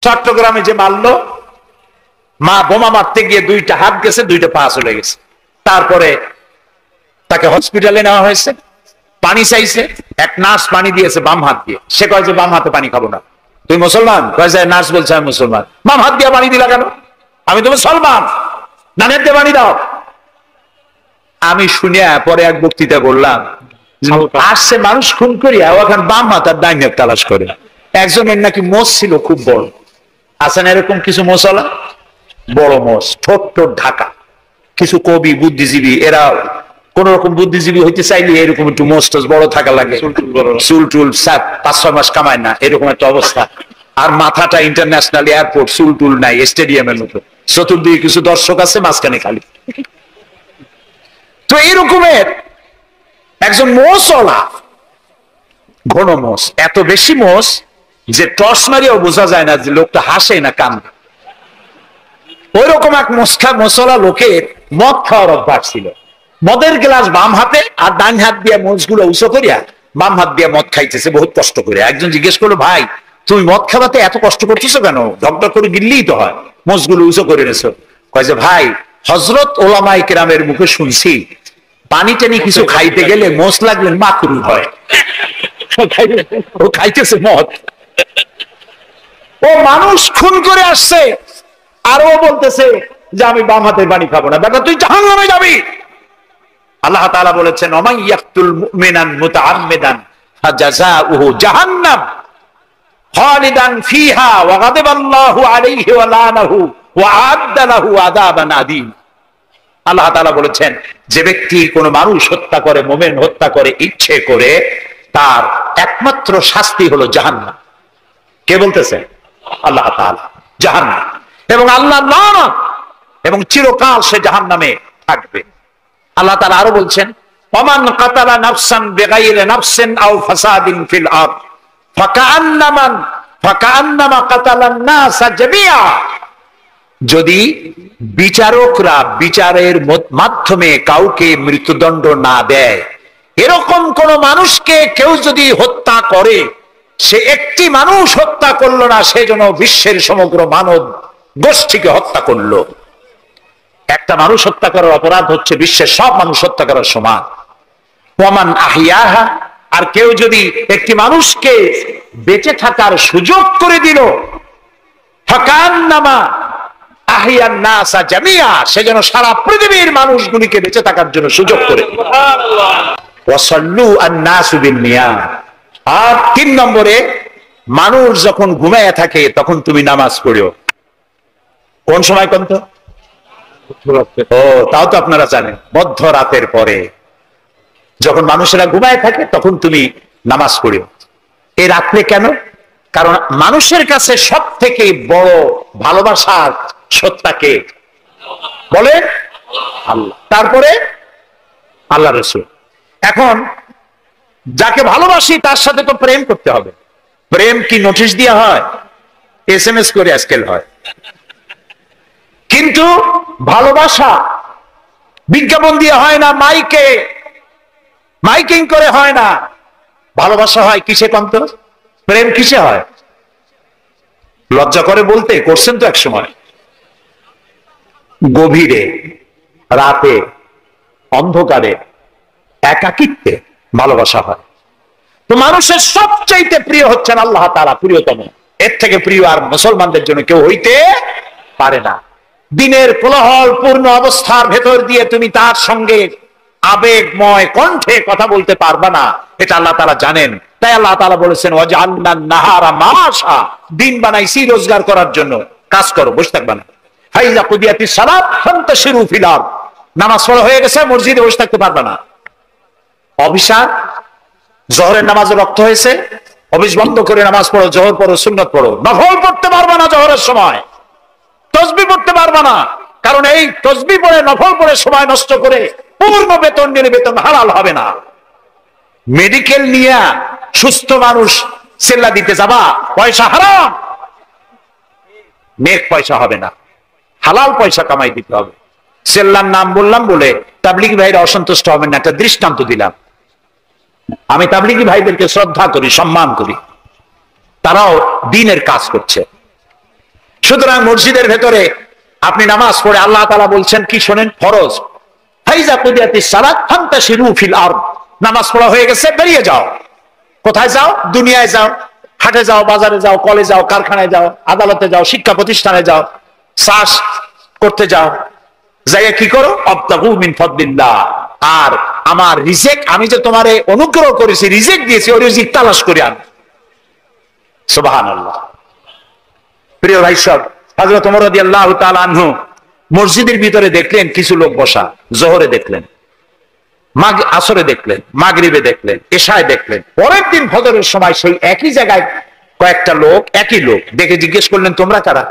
চট্টগ্রামে যে মারলো, মা বোমা মারতে গিয়ে 2টা হাত গেছে, 2টা পা চলে গেছে। তারপরে তাকে হসপিটালে নেওয়া হয়েছে। পানি চাইছে, এক নার্স পানি দিয়েছে বাম হাত দিয়ে। সে কয় যে বাম হাতে পানি খাবো না। তুই মুসলমান? কয় যে নার্স বলছে আমি মুসলমান। বাম হাত দিয়ে পানি দিলা কেন? আমি তো মুসলমান, ডান হাত দিয়ে পানি দাও। আমি শুনিয়া পরে এক বক্তৃতা বললাম, আসছে মানুষ খুন করিয়া ওখানে বাম হাত আর ডাইন হাত তালাশ করে। একজনের নাকি মোষ ছিল খুব বড়, আছেন এরকম কিছু মোষওয়ালা, বড় মোষ, ঠোঁট ঠোঁট ঢাকা। কিছু কবি বুদ্ধিজীবী, এরা কোন রকম বুদ্ধিজীবী হইতে চাইলে এরকম একটু মোষ টোষ বড় থাকা লাগে, চুল টুল 5-6 মাস কামায় না, এরকম একটা অবস্থা। আর মাথাটা ইন্টারন্যাশনাল এয়ারপোর্ট, চুল টুল নাই, স্টেডিয়ামের মতো, চতুর্দিকে কিছু দর্শক আছে, মাঝখানে খালি। তো এরকমের একজন মোষওয়ালা, ঘন মোষ, এত বেশি মোষ যে টর্চ মারিয়াও বোঝা যায় না যে লোকটা হাসে না কান্দে। ওই রকম এক মোষওয়ালা লোকের মদ খাওয়ার অভ্যাস ছিল। মদের গ্লাস বাম হাতে আর ডান হাত দিয়ে মোষগুলো উঁচু করিয়া বাম হাত দিয়ে মদ খাইতেছে বহুত কষ্ট করে। একজন জিজ্ঞেস করলো, ভাই তুমি মদ খাওয়াতে এত কষ্ট করতেছো কেন? ঢকঢক করে গিললেই তো হয়, মোষগুলো উঁচু করে এনেছো। কয় যে ভাই, হযরত ওলামায়ে কেরামের মুখে শুনছি পানি টানি কিছু খাইতে গেলে মোষ লাগলে মাকরুহ হয়। ও খাইতেছে মদ, ও মানুষ খুন করে আসছে, আর ও বলতেছে যে আমি বাম হাতে পানি খাবো না। বেটা তুই জাহান্নামে যাবি। আল্লাহ তাআলা বলেছেন, ওমান ইয়াকতুল মুমিনান মুতাআম্মিদান ফাজাযাউহু জাহান্নাম খালিদান ফিহা ওয়া গাদাবাল্লাহু আলাইহি ওয়া লানাহু ওয়া আ'আদ্দা লাহু আযাবান আযীম। আল্লাহ তাআলা বলেছেন, যে ব্যক্তি কোন মানুষ হত্যা করে, মুমিন হত্যা করে ইচ্ছে করে, তার একমাত্র শাস্তি হলো জাহান্নাম। কে বলতেছে? আল্লাহ তাআলা। জাহান্নাম এবং আল্লাহর লানত, এবং চিরকাল সে জাহান্নামে থাকবে। আল্লাহ তাআলা আরো বলছেন, ওমান কাতালা নাফসান বিগাইরি নাফসিন আও ফাসাদিন ফিল আরদ ফাকান্নামা কাতালান নাস জামিআ। যদি বিচারকরা বিচারের মাধ্যমে কাউকে মৃত্যুদণ্ড না দেয়, এরকম কোন মানুষকে কেউ যদি হত্যা করে, সে একটি মানুষ হত্যা করলো না, সেজন্য বিশ্বের সমগ্র মানব গোষ্ঠীকে হত্যা করলো। একটা মানুষ হত্যা করার অপরাধ হচ্ছে বিশ্বের সব মানুষ হত্যা করার সমান। ওমান আহিয়াহা, আর কেউ যদি একটি মানুষকে বেঁচে থাকার সুযোগ করে দিল, ফাকান্নামা আহিয়ান নাসা জামিআ, সেজন্য সারা পৃথিবীর মানুষগুলিকে বেঁচে থাকার জন্য সুযোগ করে দিল। ওয়াসাল্লু আন-নাসু বিন-নিয়াম। আর 3 নম্বরে, মানুষ যখন ঘুমায় থাকে তখন তুমি নামাজ পড়ো। কোন সময়? কোন তো? ও, তাও তো আপনারা জানেন, মধ্যরাতের পরে যখন মানুষেরা ঘুমায় থাকে তখন তুমি নামাজ পড়ো। এই রাত্রে কেন? কারণ মানুষের কাছে সব থেকে বড় ভালোবাসার সত্তাকে বলে আল্লাহ, তারপরে আল্লাহ রাসূল। এখন যাকে ভালোবাসি তার সাথে তো প্রেম করতে হবে। প্রেম কি নোটিশ দিয়া হয়? SMS করে আজকাল হয়। কিন্তু ভালোবাসা বিজ্ঞাপন দিয়ে হয় না, মাইকিং করে হয় না। ভালোবাসা হয় কিসে? কন্ত প্রেম কিসে হয়? লজ্জা করে বলতে, করছেন তো এক সময়, গভীরে রাতে অন্ধকারে একাকিত্বে ভালোবাসা হয়। তো মানুষের সবচাইতে প্রিয় হচ্ছেন আল্লাহ তাআলা, প্রিয়তম। এর থেকে প্রিয় আর মুসলমানদের জন্য কেউ হইতে পারে না। দিনের কোলাহল পূর্ণ অবস্থার ভেতর দিয়ে তুমি তার সঙ্গে আবেগময় কণ্ঠে কথা বলতে পারবা না, এটা আল্লাহ তাআলা জানেন। তাই আল্লাহ তাআলা বলেছেন, ওয়াজআলনান নাহারা মাআশা, দিন বানাইছি রোজগার করার জন্য, কাজ করো, বসে থাকবা না। ফাইযা কুদিয়াতিস সালাত ফান্তাশিরু ফিল আরদ, নামাজ পড়া হয়ে গেছে, মসজিদে বসে থাকতে পারবা না। অভিশাপ, জোহরের নামাজে রক্ত হয়েছে, অফিস বন্ধ করে নামাজ পড়ো, জোহর পড়ো, সুন্নত পড়ো। নফল পড়তে পারবা না জোহরের সময়, তাসবিহ পড়তে পারবা না, কারণ এই তাসবিহ পড়ে নফল পড়ে সময় নষ্ট করে পূর্ণ বেতন নিলে বেতন হালাল হবে না। মেডিকেল নিয়ে সুস্থ মানুষ সেল্লা দিতে যাবা, পয়সা হারাম, নেক পয়সা হবে না, হালাল পয়সা কামাই দিতে হবে। সেল্লার নাম বললাম বলে তাবলীগ ভাইরা অসন্তুষ্ট হবেন না, একটা দৃষ্টান্ত দিলাম। আমি তাবলীগী ভাইদেরকে শ্রদ্ধা করি, সম্মান করি, তারাও দ্বীনের কাজ করছে। সুতরাং মসজিদের ভেতরে আপনি নামাজ পড়ে আল্লাহ তাআলা বলছেন কি শোনেন, ফরজ, ফাইজা কুদিয়াতিস সালাত ফান্তাশিরু ফিল আরদ, নামাজ পড়া হয়ে গেছে, বেরিয়ে যাও। কোথায় যাও? দুনিয়ায় যাও, হাটে যাও, বাজারে যাও, কলেজ যাও, কারখানায় যাও, আদালতে যাও, শিক্ষা প্রতিষ্ঠানে যাও, চাষ করতে যাও, জায়গা কি করো? আবতাগু মিন ফাদলিল্লাহ, আর আমার রিজিক, আমি যে তোমারে অনুগ্রহ করেছি, রিজিক দিয়েছি, ওই রিজিক তালাশ করে আন। সুবহানাল্লাহ। প্রিয় ভাই সব, হযরত ওমর রাদিয়াল্লাহু তাআলা আনহু মসজিদের ভিতরে দেখলেন কিছু লোক বসা, জোহরে দেখলেন, আসরে দেখলেন, মাগরিবে দেখলেন, এশায় দেখলেন। পরের দিন ফজরের সময় সেই একই জায়গায় কয়েকটা লোক, একই লোক দেখে জিজ্ঞেস করলেন, তোমরা কারা?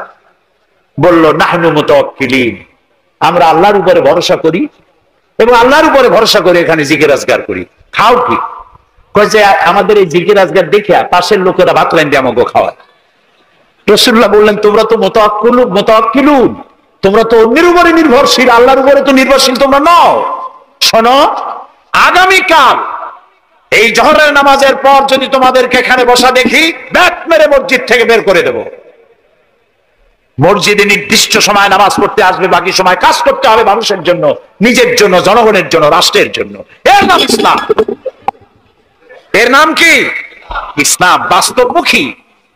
বলল, নাহনু মুতাওয়াক্কিলিন, আমরা আল্লাহর উপরে ভরসা করি এবং আল্লাহর উপরে ভরসা করে এখানে জিকির আজগার করি। খাও কি? কয় যে আমাদের এই জিকির আজগার দেখে পাশের লোকেরা ভাত লাইন দিয়ে আমাকে খাওয়ায়। রাসূলুল্লাহ বললেন, তোমরা তো মুতাওয়াক্কিলুন, তোমরা তো অন্যের উপরে নির্ভরশীল, আল্লাহর উপরে তো নির্ভরশীল তোমরা নও। শোনো, আগামীকাল এই জোহরের নামাজের পর যদি তোমাদেরকে এখানে বসা দেখি, ব্যাট মেরে মসজিদ থেকে বের করে দেব। মসজিদে নির্দিষ্ট সময় নামাজ পড়তে আসবে, বাকি সময় কাজ করতে হবে মানুষের জন্য, নিজের জন্য, জনগণের জন্য, রাষ্ট্রের জন্য। এর নাম ইসলাম। এর নাম কি? ইসলাম। বাস্তবমুখী,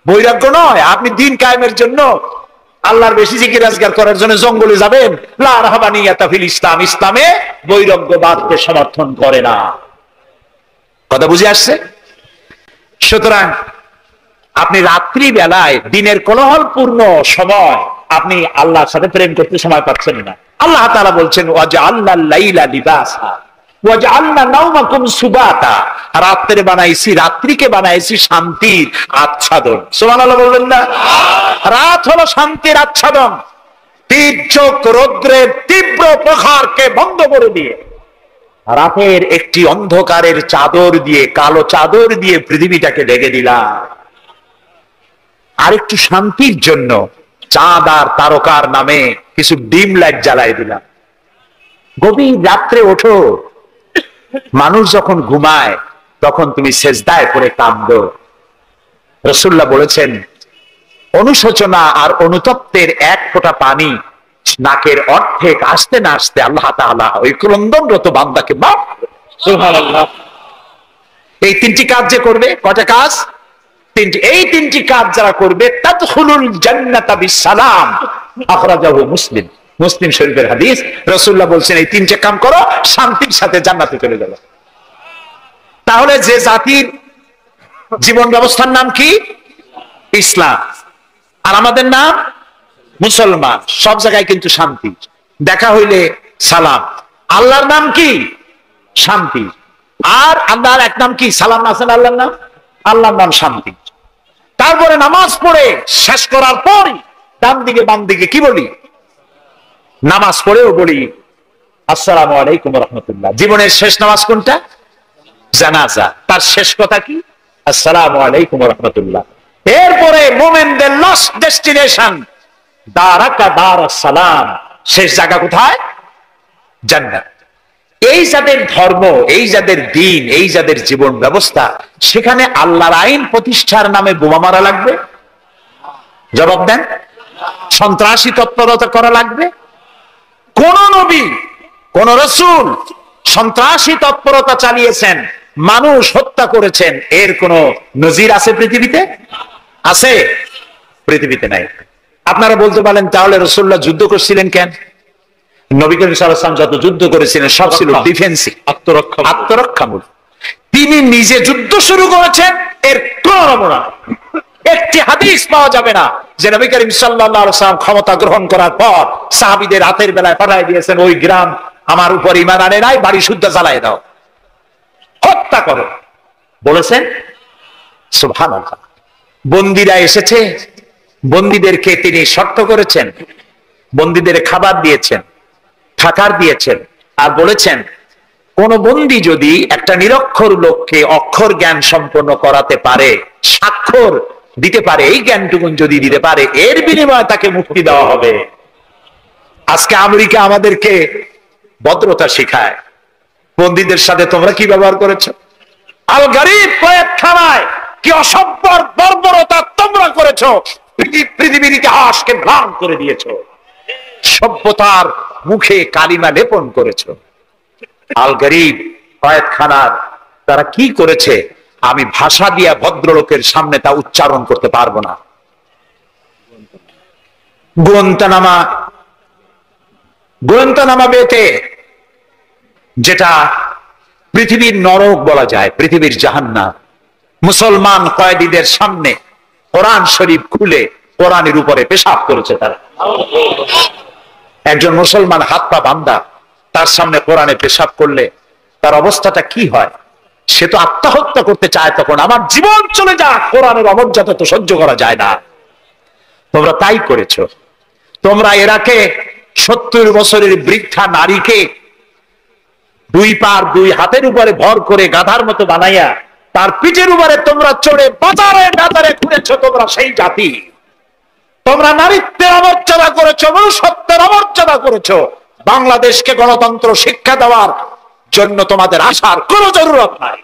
বৈরাগ্য নয়। আপনি দিন কায়েমের জন্য, আল্লাহর বেশি জিকির আজগার করার জন্য জঙ্গলে যাবেন, লা রাহবানিয়াতা ফিল ইসলাম, ইসলামে বৈরাগ্যবাদকে সমর্থন করে না। কথা বুঝে আসছে? সুতরাং আপনি রাত্রি বেলায়, দিনের কোলাহলপূর্ণ সময়, আপনি আল্লাহর সাথে প্রেম করতে সময় পাচ্ছেন না। আল্লাহ তাআলা বলছেন, ওয়াজআলনাল লাইলা লিবাসা ওয়াজআলনা নাওমাকুম সুবাতা, রাত্রে বানাইছি, রাত্রিকে বানাইছি শান্তির আচ্ছাদন। সুবহানাল্লাহ বলবেন না? রাত হলো শান্তির আচ্ছাদন। তীর্যক রৌদ্রের তীব্র প্রখরকে বন্ধ করে দিয়ে, রাতের একটি অন্ধকারের চাদর দিয়ে, কালো চাদর দিয়ে পৃথিবীটাকে ঢেকে দিলাম। আর একটু শান্তির জন্য চাঁদ আর তারকার নামে কিছু ডিম লাইট জ্বালাই দিলাম। গভীর রাত্রে ওঠো, মানুষ যখন ঘুমায় তখন তুমি সেজদায় পড়ে কাঁদো। রাসূলুল্লাহ বলেছেন, অনুশোচনা আর অনুতপ্তের এক ফোঁটা পানি নাকের অর্ধেক আসতে না আসতে আল্লাহ তাআলা ওই ক্রন্দনরত বান্দাকে মাফ করে। সুবহানাল্লাহ। এই তিনটি কাজ যে করবে, কয়টা কাজ? তিনটি। এই তিনটি কাজ যারা করবে, তাদখুলুল জান্নাতা বিসসালাম, আখরাজাহু মুসলিম। মুসলিম শরীফের হাদিস। রাসূলুল্লাহ বলছেন, এই তিনটে কাম করো, শান্তির সাথে জান্নাতে চলে যাবে। তাহলে যে জাতির জীবন ব্যবস্থার নাম কি? ইসলাম। আর আমাদের নাম মুসলমান। সব জায়গায় কিন্তু শান্তি, দেখা হইলে সালাম। আল্লাহর নাম কি? শান্তি। আর আল্লাহর এক নাম কি? সালাম আছেন আল্লাহর নাম, আল্লাহর নাম শান্তি। তারপরে নামাজ পড়ে শেষ করার পর ডান দিকে বাম দিকে কি বলি? নামাজ পড়েও বলি আসসালামু আলাইকুম ওয়া রাহমাতুল্লাহ। জীবনের শেষ নামাজ কোনটা? জানাজা। তার শেষ কথা কি? আসসালামু আলাইকুম ওয়া রাহমাতুল্লাহ। এরপরে মুমিনদের লাস্ট ডেস্টিনেশন দারাকা দারাস সালাম, শেষ জায়গা কোথায়? জান্নাত। এই যাদের ধর্ম, এই যাদের দিন, এই যাদের জীবন ব্যবস্থা, সেখানে আল্লাহর আইন প্রতিষ্ঠার নামে বোমা মারা লাগবে? জবাব দেন। সন্ত্রাসী তৎপরতা করা লাগবে? কোন নবী, কোন রাসূল সন্ত্রাসী তৎপরতা চালিয়েছেন, মানুষ হত্যা করেছেন, এর কোন নজির আছে পৃথিবীতে? আছে? পৃথিবীতে নাই। আপনারা বলতে পারেন, তাহলে রাসূলুল্লাহ যুদ্ধ করছিলেন কেন? নবী করিম সাল্লাল্লাহু আলাইহি ওয়াসাল্লাম যত যুদ্ধ করেছিলেন সব ছিল ডিফেন্সিভ, আত্মরক্ষামূলক। তিনি নিজে যুদ্ধ শুরু করেছেন, এর কোন নমুনা, একটি হাদিস পাওয়া যাবে না যে নবী করিম সাল্লাল্লাহু আলাইহি ওয়াসাল্লাম ক্ষমতা গ্রহণ করার পর সাহাবীদের রাতের বেলায় পাঠিয়ে দিয়েছেন, ওই গ্রাম আমার উপর ঈমান আনে নাই, বাড়ি শুদ্ধ জ্বালায় দাও, হত্যা করো, বলেছেন? সুবহানাল্লাহ। বন্দীরা এসেছে, বন্দীদেরকে তিনি শর্ত করেছেন, বন্দীদের খাবার দিয়েছেন, থাকার দিয়েছেন, আর বলেছেন কোন বন্দী যদি একটা নিরক্ষর লোককে অক্ষর জ্ঞান সম্পন্ন করাতে পারে, স্বাক্ষর দিতে পারে, এই জ্ঞানটুকু যদি দিতে পারে, এর বিনিময়ে তাকে মুক্তি দেওয়া হবে। আজকে আমেরিকা আমাদেরকে ভদ্রতা শেখায়, বন্দীদের সাথে তোমরা কি ব্যবহার করেছো? আল গরিব কয়েকখানায় কি অসভ্য বর্বরতা তোমরা করেছো, পৃথিবীর ইতিহাসকে ম্লান করে দিয়েছো, সভ্যতার মুখে কালিমা লেপন করেছো। আল গরিব কয়েকখানার তারা কি করেছে আমি ভাষা দিয়া ভদ্রলোকের সামনে তা উচ্চারণ করতে পারবো না। গুয়ান্তানামা বেতে, যেটা পৃথিবীর নরক বলা যায়, পৃথিবীর জাহান্নাম, মুসলমান কয়েদিদের সামনে কোরআন শরীফ খুলে কোরআনের উপরে পেশাব করেছে তারা। একজন মুসলমান হাত পা বান্দা তার সামনে কোরআনে পেশাব করলে তার অবস্থাটা কি হয়? সে তো আত্মহত্যা করতে চায়, তখন আমার জীবন চলে যাক, কোরআনের অমর্যাদা তো সহ্য করা যায় না। তোমরা তাই করেছো। তোমরা এরাকে 70 বছরের বৃদ্ধা নারীকে দুই পার দুই হাতের উপরে ভর করে গাধার মতো বানাইয়া তার পিঠের উপরে তোমরা চড়ে বাজারে বাজারে ঘুরেছো। তোমরা সেই জাতি, তোমরা নারীত্বের অমর্যাদা করেছো, মনুষ্যত্বের অমর্যাদা করেছো। বাংলাদেশকে গণতন্ত্র শিক্ষা দেওয়ার জন্য তোমাদের আসার কোনো জরুরত নাই।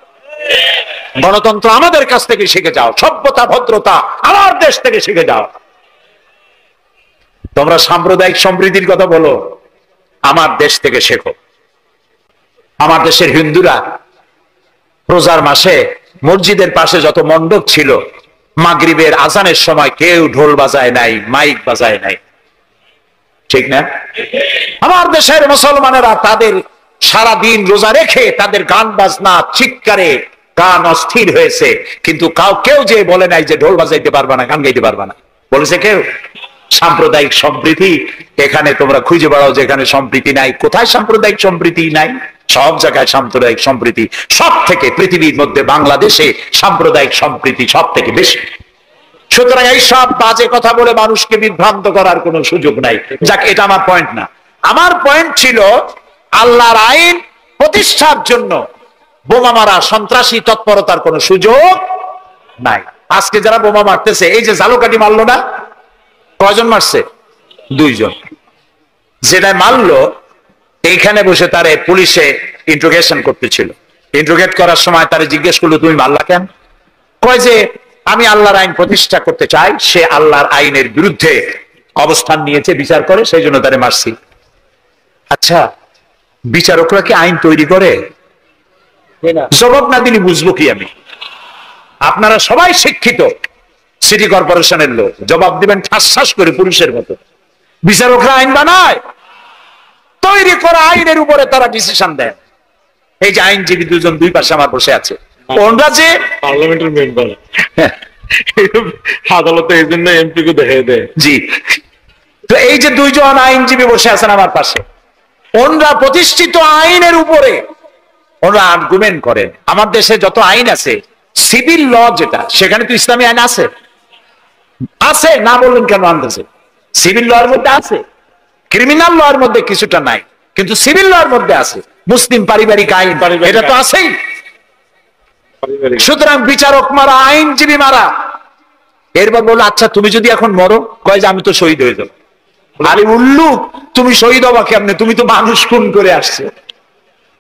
গণতন্ত্র আমাদের কাছ থেকে শিখে যাও, সভ্যতা ভদ্রতা আমার দেশ থেকে শিখে যাও। তোমরা সাম্প্রদায়িক সম্প্রীতির কথা বলো, আমার দেশ থেকে শেখো। আমার দেশের হিন্দুরা রোজার মাসে মসজিদের পাশে যত মণ্ডপ ছিল, মাগরিবের আজানের সময় কেউ ঢোল বাজায় নাই, মাইক বাজায় নাই, ঠিক না? আমার দেশের মুসলমানেরা তাদের সারা দিন রোজা রেখে তাদের গান বাজনা চিৎকারে গান অস্থির হয়েছে, কিন্তু কেউ যে বলে নাই যে ঢোল বাজাইতে পারবা না, গান গাইতে পারবা না, বলেছে কেউ? সাম্প্রদায়িক সম্প্রীতি এখানে তোমরা খুঁজে বেড়াও যেখানে সম্প্রীতি নাই। কোথায় সাম্প্রদায়িক সম্প্রীতি নাই? সব জায়গায় সাম্প্রদায়িক সম্প্রীতি। সব থেকে পৃথিবীর মধ্যে বাংলাদেশে সাম্প্রদায়িক সম্প্রীতি সব থেকে বেশি। সুতরাং এই সব বাজে কথা বলে মানুষকে বিভ্রান্ত করার কোনো সুযোগ নাই। যাক, এটা আমার পয়েন্ট না। আমার পয়েন্ট ছিল আল্লাহর আইন প্রতিষ্ঠার জন্য বোমা মারা সন্ত্রাসী তৎপরতার কোনো সুযোগ নাই। আজকে যারা বোমা মারতেছে, এই যে ঝালকাঠি মারলো না, কয়জন মারছে? 2 জন। যেটা মারলো এইখানে বসে তারে পুলিশে ইন্ট্রোগেশন করতেছিল। ইন্ট্রোগেট করার সময় তারে জিজ্ঞেস করলো তুমি মারলা কেন? কয় যে আমি আল্লাহর আইন প্রতিষ্ঠা করতে চাই, সে আল্লাহর আইনের বিরুদ্ধে অবস্থান নিয়েছে, বিচার করে, সেই জন্য তারে মারছি। আচ্ছা, বিচারকরা কি আইন তৈরি করে? জবাব না দিলে বুঝবো কি আমি? আপনারা সবাই শিক্ষিত, সিটি কর্পোরেশনের লোক, জবাব দিবেন ঠাস করে পুলিশের মতো। বিচারকরা আইন বানায়, তৈরি করা আইনের উপরে তারা ডিসিশন দেয়। এই যে আইনজীবী 2 জন 2 পাশে আমার বসে আছে, ওনারা যে পার্লামেন্টের মেম্বার, আদালতে এই জন্য এমপি কে দেখে দেয়। জি, তো এই যে 2 জন আইনজীবী বসে আছেন আমার পাশে, ওনারা প্রতিষ্ঠিত আইনের উপরে ওনারা আর্গুমেন্ট করেন। আমার দেশে যত আইন আছে, সিভিল ল যেটা, সেখানে তো ইসলামী আইন আছে। আছে না বললেন কেন? আনতেছে সিভিল ল এর মধ্যে আছে, ক্রিমিনাল ল এর মধ্যে কিছুটা নাই, কিন্তু সিভিল ল এর মধ্যে আছে। মুসলিম পারিবারিক আইন, এটা তো আছেই। সুতরাং বিচারক মারা, আইনজীবী মারা। এরপর বললো আচ্ছা তুমি যদি এখন মরো, কয় যে আমি তো শহীদ হয়ে যাবো। আরে উল্লুক, তুমি শহীদ হবা কেমনে? তুমি তো মানুষ খুন করে আসছে,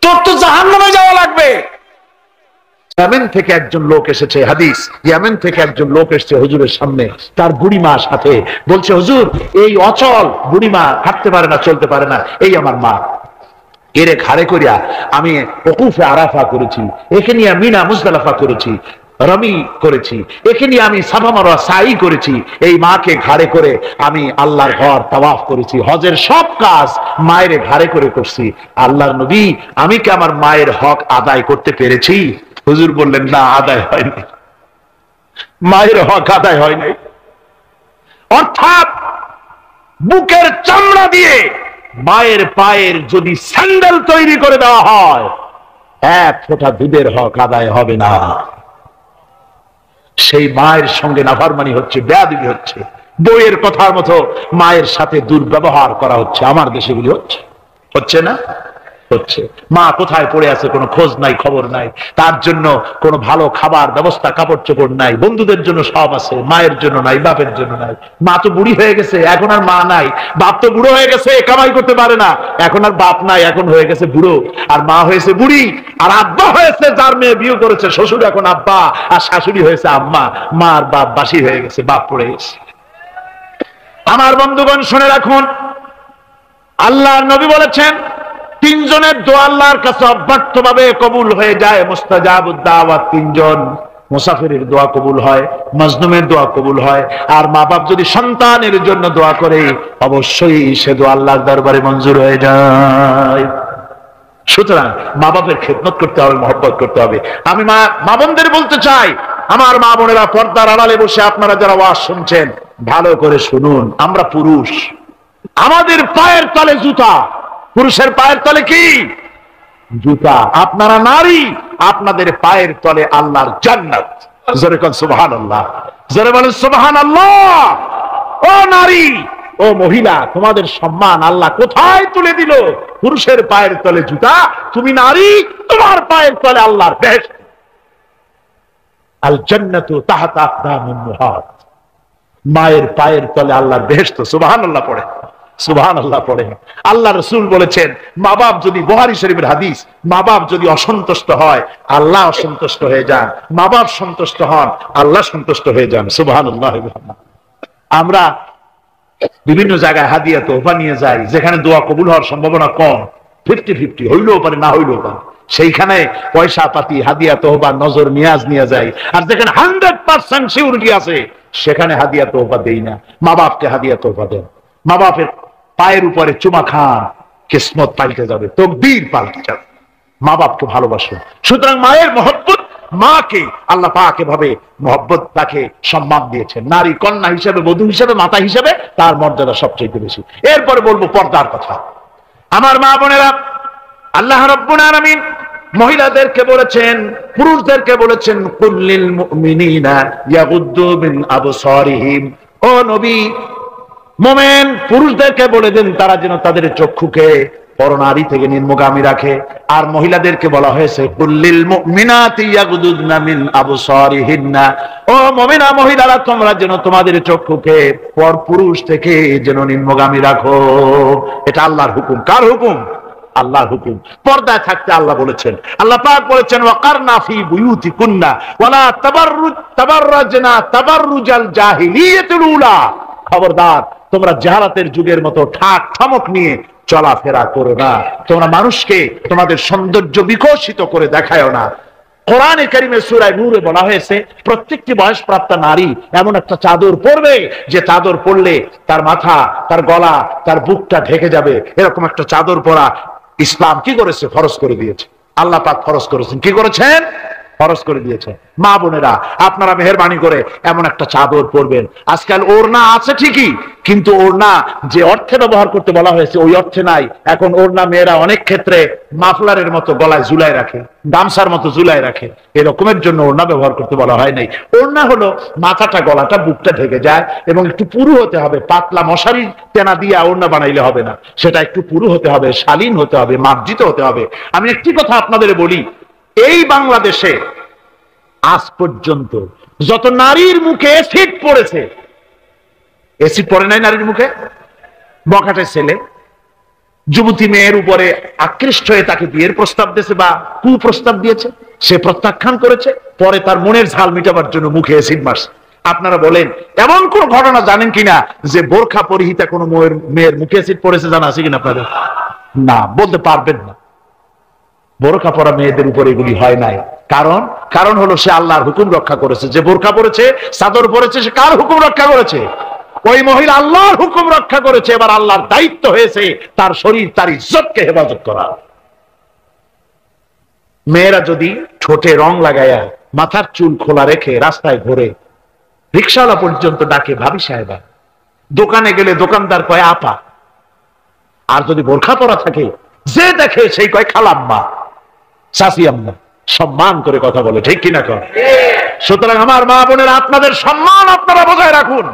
তোর তো জাহান্নামে যাওয়া লাগবে। ইয়েমেন থেকে একজন লোক এসেছে, হাদিস, ইয়েমেন থেকে একজন লোক এসেছে হুজুরের সামনে, তার বুড়িমা সাথে, বলছে হুজুর এই অচল বুড়িমা, হাঁটতে পারে না, চলতে পারে না, এই আমার মা, এরে ঘাড়ে করিয়া আমি ওকুফে আরাফা করেছি, একে নিয়ে মিনা মুজদালিফা করেছি, রমি করেছি, একে নিয়ে আমি সাফা মারওয়া সাই করেছি, এই মাকে ঘাড়ে করে আমি আল্লাহর ঘর তাওয়াফ করেছি, হজের সব কাজ মায়ের ঘাড়ে করে করছি। আল্লাহর নবী, আমি কি আমার মায়ের হক আদায় করতে পেরেছি? হুজুর বললেন না, আদায় হয়নি, মায়ের হক আদায় হয়নি। অর্থাৎ বুকের চামড়া দিয়ে মায়ের পায়ের যদি স্যান্ডেল তৈরি করে দেওয়া হয়, 1 ফোঁটা দুধের হক আদায় হবে না। সেই মায়ের সঙ্গে নাফরমানি হচ্ছে, বেয়াদবি হচ্ছে, বইয়ের কথার মতো মায়ের সাথে দুর্ব্যবহার করা হচ্ছে। আমার দেশে গুলি হচ্ছে, হচ্ছে না? হচ্ছে। মা কোথায় পড়ে আছে কোনো খোঁজ নাই, খবর নাই। তার জন্য কোনো ভালো খাবার ব্যবস্থা, কাপড় চোপড় নাই। বন্ধুদের জন্য সব আছে, মায়ের জন্য নাই, বাপের জন্য নাই। মা তো বুড়ি হয়ে গেছে, এখন আর মা নাই। বাপ তো বুড়ো হয়ে গেছে, কামাই করতে পারে না, এখন আর বাপ নাই, এখন হয়ে গেছে বুড়ো। আর মা হয়েছে বুড়ি। আর আব্বা হয়েছে, যার মেয়ে বিয়ে করেছে শ্বশুর এখন আব্বা, আর শাশুড়ি হয়েছে আম্মা। মা আর বাপ বাসি হয়ে গেছে, বাপ পড়ে গেছে। আমার বন্ধুগণ শুনে রাখুন, আল্লাহর নবী বলেছেন তিনজনের দোয়া আল্লাহর কাছে অব্যর্থভাবে কবুল হয়ে যায়। মুস্তাজাবুদ দাওয়াত তিনজন। মুসাফিরের দোয়া কবুল হয়, মাজলুমের দোয়া কবুল হয়, আর মা বাপ যদি সন্তানের জন্য দোয়া করে অবশ্যই সে দোয়া আল্লাহর দরবারে মঞ্জুর হয়ে যায়। সুতরাং মা বাপের খেদমত করতে হবে, মহব্বত করতে হবে। আমি মা বোনদের বলতে চাই, আমার মা বোনেরা পর্দার আড়ালে বসে আপনারা যারা ওয়াজ শুনছেন ভালো করে শুনুন। আমরা পুরুষ, আমাদের পায়ের তলে জুতা। পুরুষের পায়ের তলে কি? জুতা। আপনারা নারী, আপনাদের পায়ের তলে আল্লাহর জান্নাত। জোরে কোন সুবহানাল্লাহ, জোরে বলেন সুবহানাল্লাহ। ও নারী, ও মহিলা, তোমাদের সম্মান আল্লাহ কোথায় তুলে দিল? পুরুষের পায়ের তলে জুতা, তুমি নারী, তোমার পায়ের তলে আল্লাহর বেহেশত। আল জান্নাতু তাহতা আকদামিন মুহাত। মায়ের পায়ের তলে আল্লাহর বেহেশত। সুবহানাল্লাহ পড়ে, সুবহানাল্লাহ পড়ে। আল্লাহ রাসূল বলেছেন, মা বাপ যদি, বুখারী শরীফের হাদিস, মা বাপ যদি অসন্তুষ্ট হয় আল্লাহ অসন্তুষ্ট হয়ে যান, মা বাপ সন্তুষ্ট হন আল্লাহ সন্তুষ্ট হয়ে যান। সুবহানাল্লাহ। আমরা বিভিন্ন জায়গায় হাদিয়া তোহফা নিয়ে যাই, যেখানে দোয়া কবুল হওয়ার সম্ভাবনা কম, 50-50, হইলেও পারে না হইলেও পারে, সেইখানে পয়সা পাতি, হাদিয়া তোহফা, নজর নিয়াজ নিয়ে যায়। আর যেখানে 100% সিউরিটি আছে সেখানে হাদিয়া তোহফা দেই না। মা বাপকে হাদিয়া তোহফা দেন। মা বাপের পায়ের উপরে চুমা খান, কিসমত পাল্টে যাবে, তকদীর পাল্টে যাবে। মা বাপকে ভালোবাসুন। সুতরাং মায়ের মহব্বত, মাকে আল্লাহ পাক এভাবে মহব্বত, তাকে সম্মান দিয়েছেন। নারী কন্যা হিসেবে, বধূ হিসেবে, মাতা হিসেবে তার মর্যাদা সবচেয়ে বেশি। এরপরে বলবো পর্দার কথা। আমার মা বোনেরা, আল্লাহ রাব্বুল আলামিন মহিলাদেরকে বলেছেন, পুরুষদেরকে বলেছেন, কুল্লিল মুমিনিনা ইয়াগুদ্দু মিন আবসারিহিম। ও নবী, মুমিন পুরুষদেরকে বলে দেন তারা যেন তাদের চক্ষুকে পরনারী থেকে নিম্নগামী রাখে। আর মহিলাদেরকে বলা হয়েছে কুল্লিল মুমিনাতি ইয়াগুদুদনা মিন আবসারিহিন্না। ও মুমিনা মহিলারা, তোমরা যেন তোমাদের চক্ষুকে পর পুরুষ থেকে যেন নিম্নগামী রাখো। এটা আল্লাহর হুকুম। কার হুকুম? আল্লাহর হুকুম। পর্দায় থাকতে আল্লাহ বলেছেন। আল্লাহ পাক বলেছেন, ওয়াকারনা ফি বুয়ুতিকুন্না ওয়ালা তাবাররাজনা তাবাররুজাল জাহিলিয়াতুল উলা। খবরদার, তোমরা জাহালাতের যুগের মতো ঠাক ঠামক নিয়ে চলাফেরা করো না। তোমরা মানুষকে তোমাদের সৌন্দর্য বিকশিত করে দেখায়ও না। কোরআনে কারীমে সূরা নূরে বলা হয়েছে, প্রত্যেকটি বয়সপ্রাপ্ত নারী এমন একটা চাদর পরবে যে চাদর পরলে তার মাথা, তার গলা, তার বুকটা ঢেকে যাবে। এরকম একটা চাদর পরা ইসলাম কি করেছে? ফরজ করে দিয়েছে। আল্লাহ পাক ফরজ করেছেন। কি করেছেন? ফরজ করে দিয়েছে। মা বোনেরা, আপনারা মেহেরবানি করে এমন একটা চাদর পরবেন। আজকাল ওড়না আছে ঠিকই, কিন্তু ওড়না যে অর্থে ব্যবহার করতে বলা হয়েছে ওই অর্থে নাই। এখন ওড়না মেয়েরা অনেক ক্ষেত্রে মাফলারের মতো গলায় ঝুলায় রাখে, গামছার মতো ঝুলায় রাখে। এরকমের জন্য ওড়না ব্যবহার করতে বলা হয় নাই। ওড়না হলো মাথাটা, গলাটা, বুকটা ঢেকে যায় এবং একটু পুরু হতে হবে। পাতলা মশারি টেনা দিয়ে ওড়না বানাইলে হবে না, সেটা একটু পুরু হতে হবে, শালীন হতে হবে, মার্জিত হতে হবে। আমি একটি কথা আপনাদের বলি, এই বাংলাদেশে আজ পর্যন্ত যত নারীর মুখে এসিড পড়েছে, এসিড পড়ে নাই নারীর মুখে? বখাটে ছেলে যুবতী মেয়ের উপরে আকৃষ্ট হয়ে তাকে বিয়ের প্রস্তাব দিয়েছে বা কুপ্রস্তাব দিয়েছে, সে প্রত্যাখ্যান করেছে, পরে তার মনের ঝাল মিটাবার জন্য মুখে এসিড মারছে। আপনারা বলেন, এমন কোন ঘটনা জানেন কিনা যে বোরখা পরিহিতা কোনো মেয়ের মুখে এসিড পড়েছে? জানা আছে কিনা আপনাদের? না, বলতে পারবেন না। বোরখা পরা মেয়েদের উপর এগুলি হয় নাই। কারণ হলো সে আল্লাহর হুকুম রক্ষা করেছে। যে বোরখা পরেছে, চাদর পরেছে, সে কার হুকুম রক্ষা করেছে? ওই মহিলা আল্লাহর হুকুম রক্ষা করেছে। এবার আল্লাহর দায়িত্ব হয়েছে তার শরীর, তার ইজ্জতকে হেফাজত করা। মেয়েরা যদি ঠোঁটে রং লাগায়া, মাথার চুল খোলা রেখে রাস্তায় ঘোরে, রিকশাওয়ালা পর্যন্ত ডাকে ভাবি সাহেবা, দোকানে গেলে দোকানদার কয় আপা, আর যদি বোরখা পরা থাকে যে দেখে সেই কয় খালাম্মা, চাচি আম্মা, সম্মান করে কথা বলে। ঠিক কিনা কর? সুতরাং আমার মা বোনেরা, আপনাদের সম্মান আপনারা বজায় রাখুন,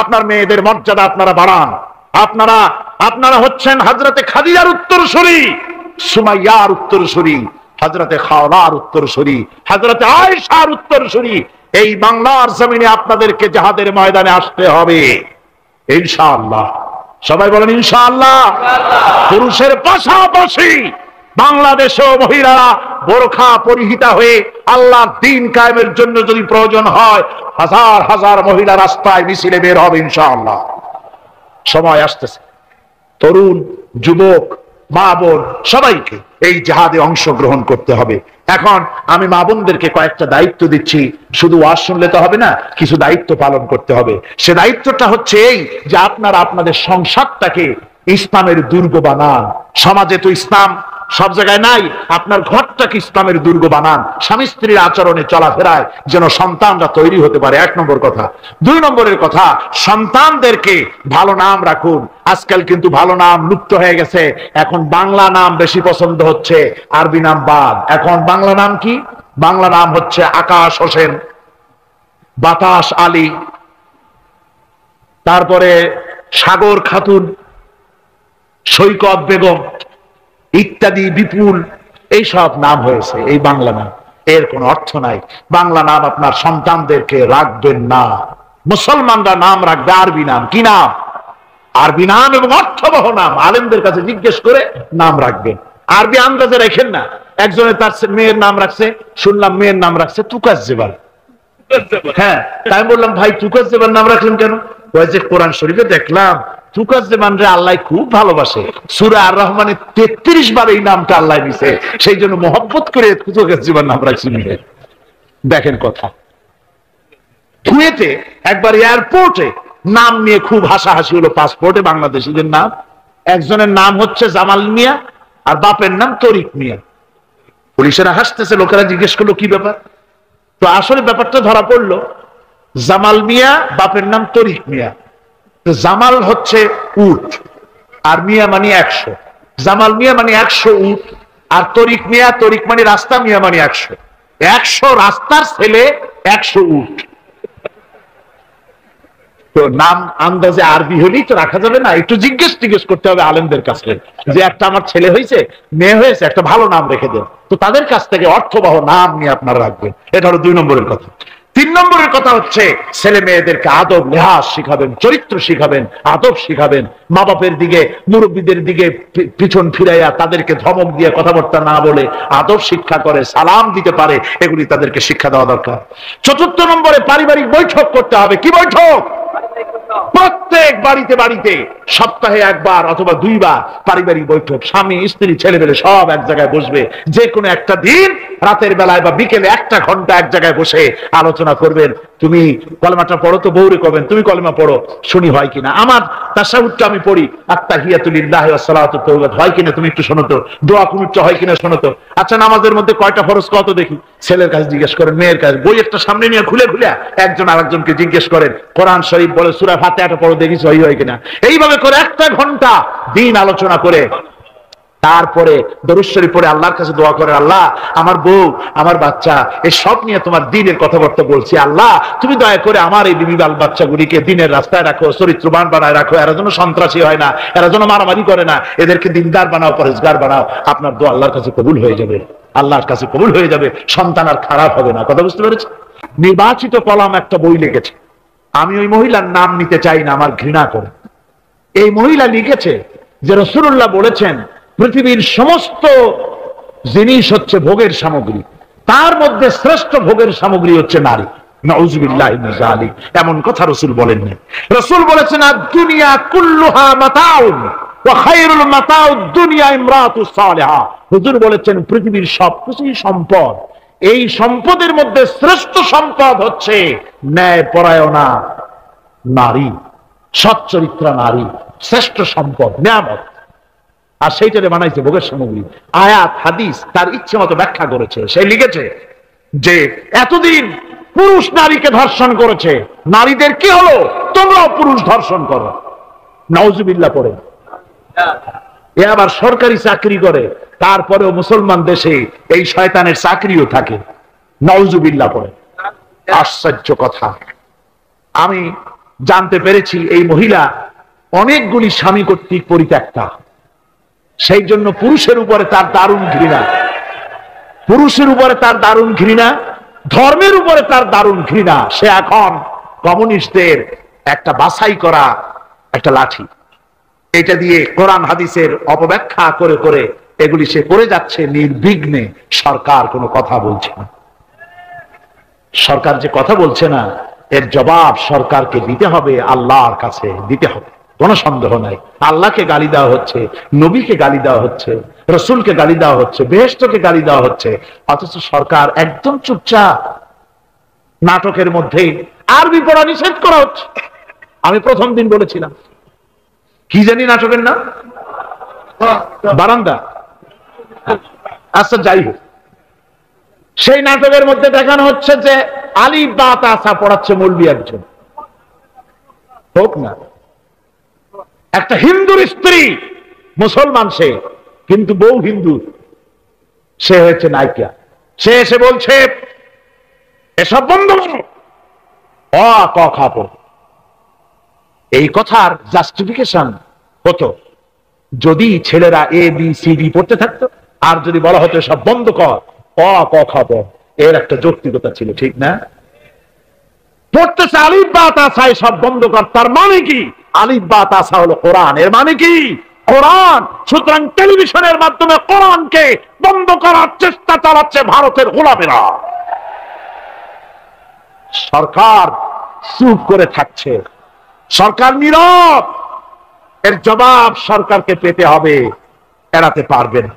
আপনার মেয়েদের মর্যাদা আপনারা বাড়ান। আপনারা হচ্ছেন হযরতে খাদিজার উত্তরসূরি। সুমাইয়ার উত্তরসূরি, হযরতে খাওলার উত্তরসূরি, হযরতে আয়েশার উত্তরসূরি। এই বাংলার জমিনে আপনাদেরকে জিহাদের ময়দানে আসতে হবে ইনশাআল্লাহ। সবাই বলেন ইনশাআল্লাহ। পুরুষের পাশাপাশি বাংলাদেশেও মহিলারা বোরখা পরিহিতা হয়ে আল্লাহর দ্বীন কায়েমের জন্য যদি প্রয়োজন হয়, হাজার হাজার মহিলা রাস্তায় মিছিলে বের হবে ইনশাআল্লাহ। সময় আসতেছে, তরুণ যুবক মা বোন সবাইকে এই জিহাদে অংশগ্রহণ করতে হবে। এখন আমি মা বোনদেরকে কয়েকটা দায়িত্ব দিচ্ছি, শুধু ওয়াজ শুনলে তো হবে না, কিছু দায়িত্ব পালন করতে হবে। সে দায়িত্বটা হচ্ছে এই যে আপনারা আপনাদের সংসারটাকে ইসলামের দুর্গ বানান। সমাজে তো ইসলাম সব জায়গায় নাই, আপনার ঘরটাকে ইসলামের দুর্গ বানান। স্বামী স্ত্রীর আচরণে চলাফেরায় যেন সন্তানরা তৈরি হতে পারে, 1 নম্বর কথা। 2 নম্বরের কথা, সন্তানদেরকে ভালো নাম রাখুন। আজকাল কিন্তু ভালো নাম লুপ্ত হয়ে গেছে, এখন বাংলা নাম বেশি পছন্দ হচ্ছে, আরবি নাম বাদ। এখন বাংলা নাম কি? বাংলা নাম হচ্ছে আকাশ হোসেন, বাতাস আলী, তারপরে সাগর খাতুন, সৈকত বেগম ইত্যাদি, বিপুল, এইসব নাম হয়েছে এই বাংলা নাম। এর কোনো অর্থ নাই। বাংলা নাম আপনার সন্তানদেরকে রাখবেন না। মুসলমানরা নাম রাখবে আরবি নাম। কি নাম? আরবি নাম এবং অর্থবহ নাম। আলেমদের কাছে জিজ্ঞেস করে নাম রাখবেন। আরবি আন্দাজে রাখেন না। একজনে তার মেয়ের নাম রাখছে, শুনলাম মেয়ের নাম রাখছে তুকাজ্জেবাল। হ্যাঁ, তাই বললাম ভাই তুকাজ্জেবাল নাম রাখলেন কেন? ওই যে কোরআন শরীফে দেখলাম তুকাজ্জেবান রে আল্লাহ খুব ভালোবাসে, সূরা আর রহমানে 33 বার এই নামটা আল্লাহ দিয়েছে, সেই জন্য মহব্বত করে তুকাজ্জেবান নাম রাখছেন। দেখেন কথা। কুয়েতে একবার এয়ারপোর্টে নাম নিয়ে খুব হাসাহাসি হলো, পাসপোর্টে বাংলাদেশিদের নাম। একজনের নাম হচ্ছে জামাল মিয়া আর বাপের নাম তরিক মিয়া। পুলিশেরা হাসতেছে, লোকেরা জিজ্ঞেস করলো কি ব্যাপার। তো আসলে ব্যাপারটা ধরা পড়লো, জামাল মিয়া বাপের নাম তরিক মিয়া। জামাল হচ্ছে উট আর মিয়া মানে 100। জামাল মিয়া মানে 100 উট, আর তরিক মিয়া, তরিক মানে রাস্তা, মিয়া মানে 100। 100 রাস্তার ছেলে, 100 উট। তো নাম আন্দাজে আরবি হলেই তো রাখা যাবে না, একটু জিজ্ঞেস করতে হবে আলেমদের কাছে যে একটা আমার ছেলে হয়েছে, মেয়ে হয়েছে, একটা ভালো নাম রেখে দেন। তো তাদের কাছ থেকে অর্থবহ নাম নিয়ে আপনারা রাখবেন। এটা হলো 2 নম্বরের কথা। 3 নম্বরের কথা হচ্ছে ছেলে মেয়েদেরকে আদব লেহাজ শিখাবেন, চরিত্র শিখাবেন, আদব শিখাবেন। মা বাপের দিকে, মুরব্বীদের দিকে পিছন ফিরাইয়া তাদেরকে ধমক দিয়ে কথাবার্তা না বলে আদব শিক্ষা করে, সালাম দিতে পারে, এগুলি তাদেরকে শিক্ষা দেওয়া দরকার। 4 নম্বরে পারিবারিক বৈঠক করতে হবে। কি বৈঠক? প্রত্যেক বাড়িতে বাড়িতে সপ্তাহে 1 বার অথবা 2 বার পারিবারিক বৈঠক। স্বামী স্ত্রী ছেলেমেয়ে সব এক জায়গায় বসবে। যে কোনো একটা দিন রাতের বেলায় বা বিকেলে 1 ঘন্টা এক জায়গায় বসে আলোচনা করবেন। তুমি কলেমাটা পড়ো তো, বউরে করবেন তুমি কলেমা পড়ো, শুনি হয় কিনা। আমার তাশাহুদটা আমি পড়ি, আত্তাহিয়াতু লিল্লাহি ওয়াস সালাতু তাওয়াত হয় কিনা তুমি একটু শোনো তো, দোয়া কুনুতটা হয় কিনা শোনো তো। আচ্ছা, নামাজের মধ্যে কয়টা ফরজ কত দেখি? ছেলের কাছে জিজ্ঞেস করেন, মেয়ের কাছে। বই একটা সামনে নিয়ে খুলে একজন আরেকজনকে জিজ্ঞেস করেন। কোরআন শরীফ বলে সূরা ফাতিহাটা পড়ো দেখি সহি হয় কিনা। এইভাবে করে 1 ঘন্টা দিন আলোচনা করে তারপরে দরুদ শরীফ পড়ে আল্লাহর কাছে দোয়া করে, আল্লাহ আমার বউ, আমার বাচ্চা, এই সব নিয়ে তোমার দ্বীনের কথাবার্তা বলছি, আল্লাহ তুমি দয়া করে আমার এই বিবি বাল বাচ্চাগুলিকে দ্বীনের রাস্তায় রাখো, চরিত্রবান বানায় রাখো, এরা যেন সন্ত্রাসী হয় না, এরা যেন মারামারি করে না, এদেরকে দিনদার বানাও, পরেজগার বানাও। আপনার দোয়া আল্লাহর কাছে কবুল হয়ে যাবে, আল্লাহর কাছে কবুল হয়ে যাবে, সন্তান আর খারাপ হবে না। কথা বুঝতে পেরেছি? নির্বাচিত কলাম একটা বই লিখেছে, আমি ওই মহিলার নাম নিতে চাই না, আমার ঘৃণা করে। এই মহিলা লিখেছে যে রাসূলুল্লাহ বলেছেন পৃথিবীর সমস্ত জিনিস হচ্ছে ভোগের সামগ্রী, তার মধ্যে শ্রেষ্ঠ ভোগের সামগ্রী হচ্ছে নারী। নাউযুবিল্লাহি মিন যালিক, এমন কথা রাসূল বলেননি। রাসূল বলেছেন দুনিয়া কুল্লুহা মাতাউন ওয়া খায়রুল মাতাউদ দুনিয়া ইমরাতুস সালিহা। হুজুর বলেছেন পৃথিবীর সবকিছুই সম্পদ, এই সম্পদের মধ্যে শ্রেষ্ঠ সম্পদ হচ্ছে ন্যায়পরায়ণা নারী, সচ্চরিত্রা নারী, শ্রেষ্ঠ সম্পদ, নিয়ামত। আর সেইটারে বানাইছে ভোগের সামগ্রী। আয়াত হাদিস তার ইচ্ছে মতো ব্যাখ্যা করেছে। সে লিখেছে যে এতদিন পুরুষ নারীকে ধর্ষণ করেছে, নারীদের কি হলো? তোমরাও পুরুষ ধর্ষণ করো। নাউজুবিল্লাহ পড়ে। এ আবার সরকারি চাকরি করে, তারপরেও মুসলমান দেশে এই শয়তানের চাকরিও থাকে। নাউজুবিল্লাহ পড়ে। আশ্চর্য কথা। আমি জানতে পেরেছি এই মহিলা অনেকগুলি স্বামী কর্তৃক পরিত্যক্তা। সেই জন্য পুরুষের উপরে তার দারুণ ঘৃণা, পুরুষের উপরে তার দারুণ ঘৃণা, ধর্মের উপরে তার দারুণ ঘৃণা। সে এখন কমিউনিস্টদের একটা বাছাই করা একটা লাঠি, এটা দিয়ে কোরআন হাদিসের অপব্যাখ্যা করে করে এগুলি সে করে যাচ্ছে নির্বিঘ্নে। সরকার কোনো কথা বলছে না। সরকার যে কথা বলছে না, এর জবাব সরকারকে দিতে হবে, আল্লাহর কাছে দিতে হবে, কোনো সন্দেহ নাই। আল্লাহকে গালি দেওয়া হচ্ছে, নবীকে গালি দেওয়া হচ্ছে, রসুলকে গালি দেওয়া হচ্ছে, বেহেশতকে গালি দেওয়া হচ্ছে, অথচ সরকার একদম চুপচাপ। নাটকের মধ্যে আরবি পড়া নিষেধ করা হচ্ছে। আমি প্রথম দিন বলেছিলাম, কি জানি নাটকের নাম, বারান্দা। আচ্ছা যাই হোক, সেই নাটকের মধ্যে দেখানো হচ্ছে যে আলিফ বা তাসা পড়াচ্ছে মৌলবি একজন, হোক না, একটা হিন্দুর স্ত্রী, মুসলমান সে, কিন্তু বউ হিন্দু, সে হয়েছে নায়িকা। সে এসে বলছে এসব বন্ধ করো, ক খাবো। এই কথার জাস্টিফিকেশন হতো যদি ছেলেরা এ বি সি ডি পড়তে থাকতো, আর যদি বলা হতো সব বন্ধ কর, ক খাবো, এর একটা যৌক্তিকতা ছিল, ঠিক না? পড়তেছে আলিফ বা তাসা, সব বন্ধ কর, তার মানে কি? আলিফ বা তাসা হলো কোরআন, এর মানে কি? কোরআন। সুতরাং টেলিভিশনের মাধ্যমে কোরআনকে বন্ধ করার চেষ্টা চালাচ্ছে ভারতের গোলামেরা। সরকার চুপ করে থাকছে, সরকার নীরব। এর জবাব সরকারকে পেতে হবে, এড়াতে পারবে না।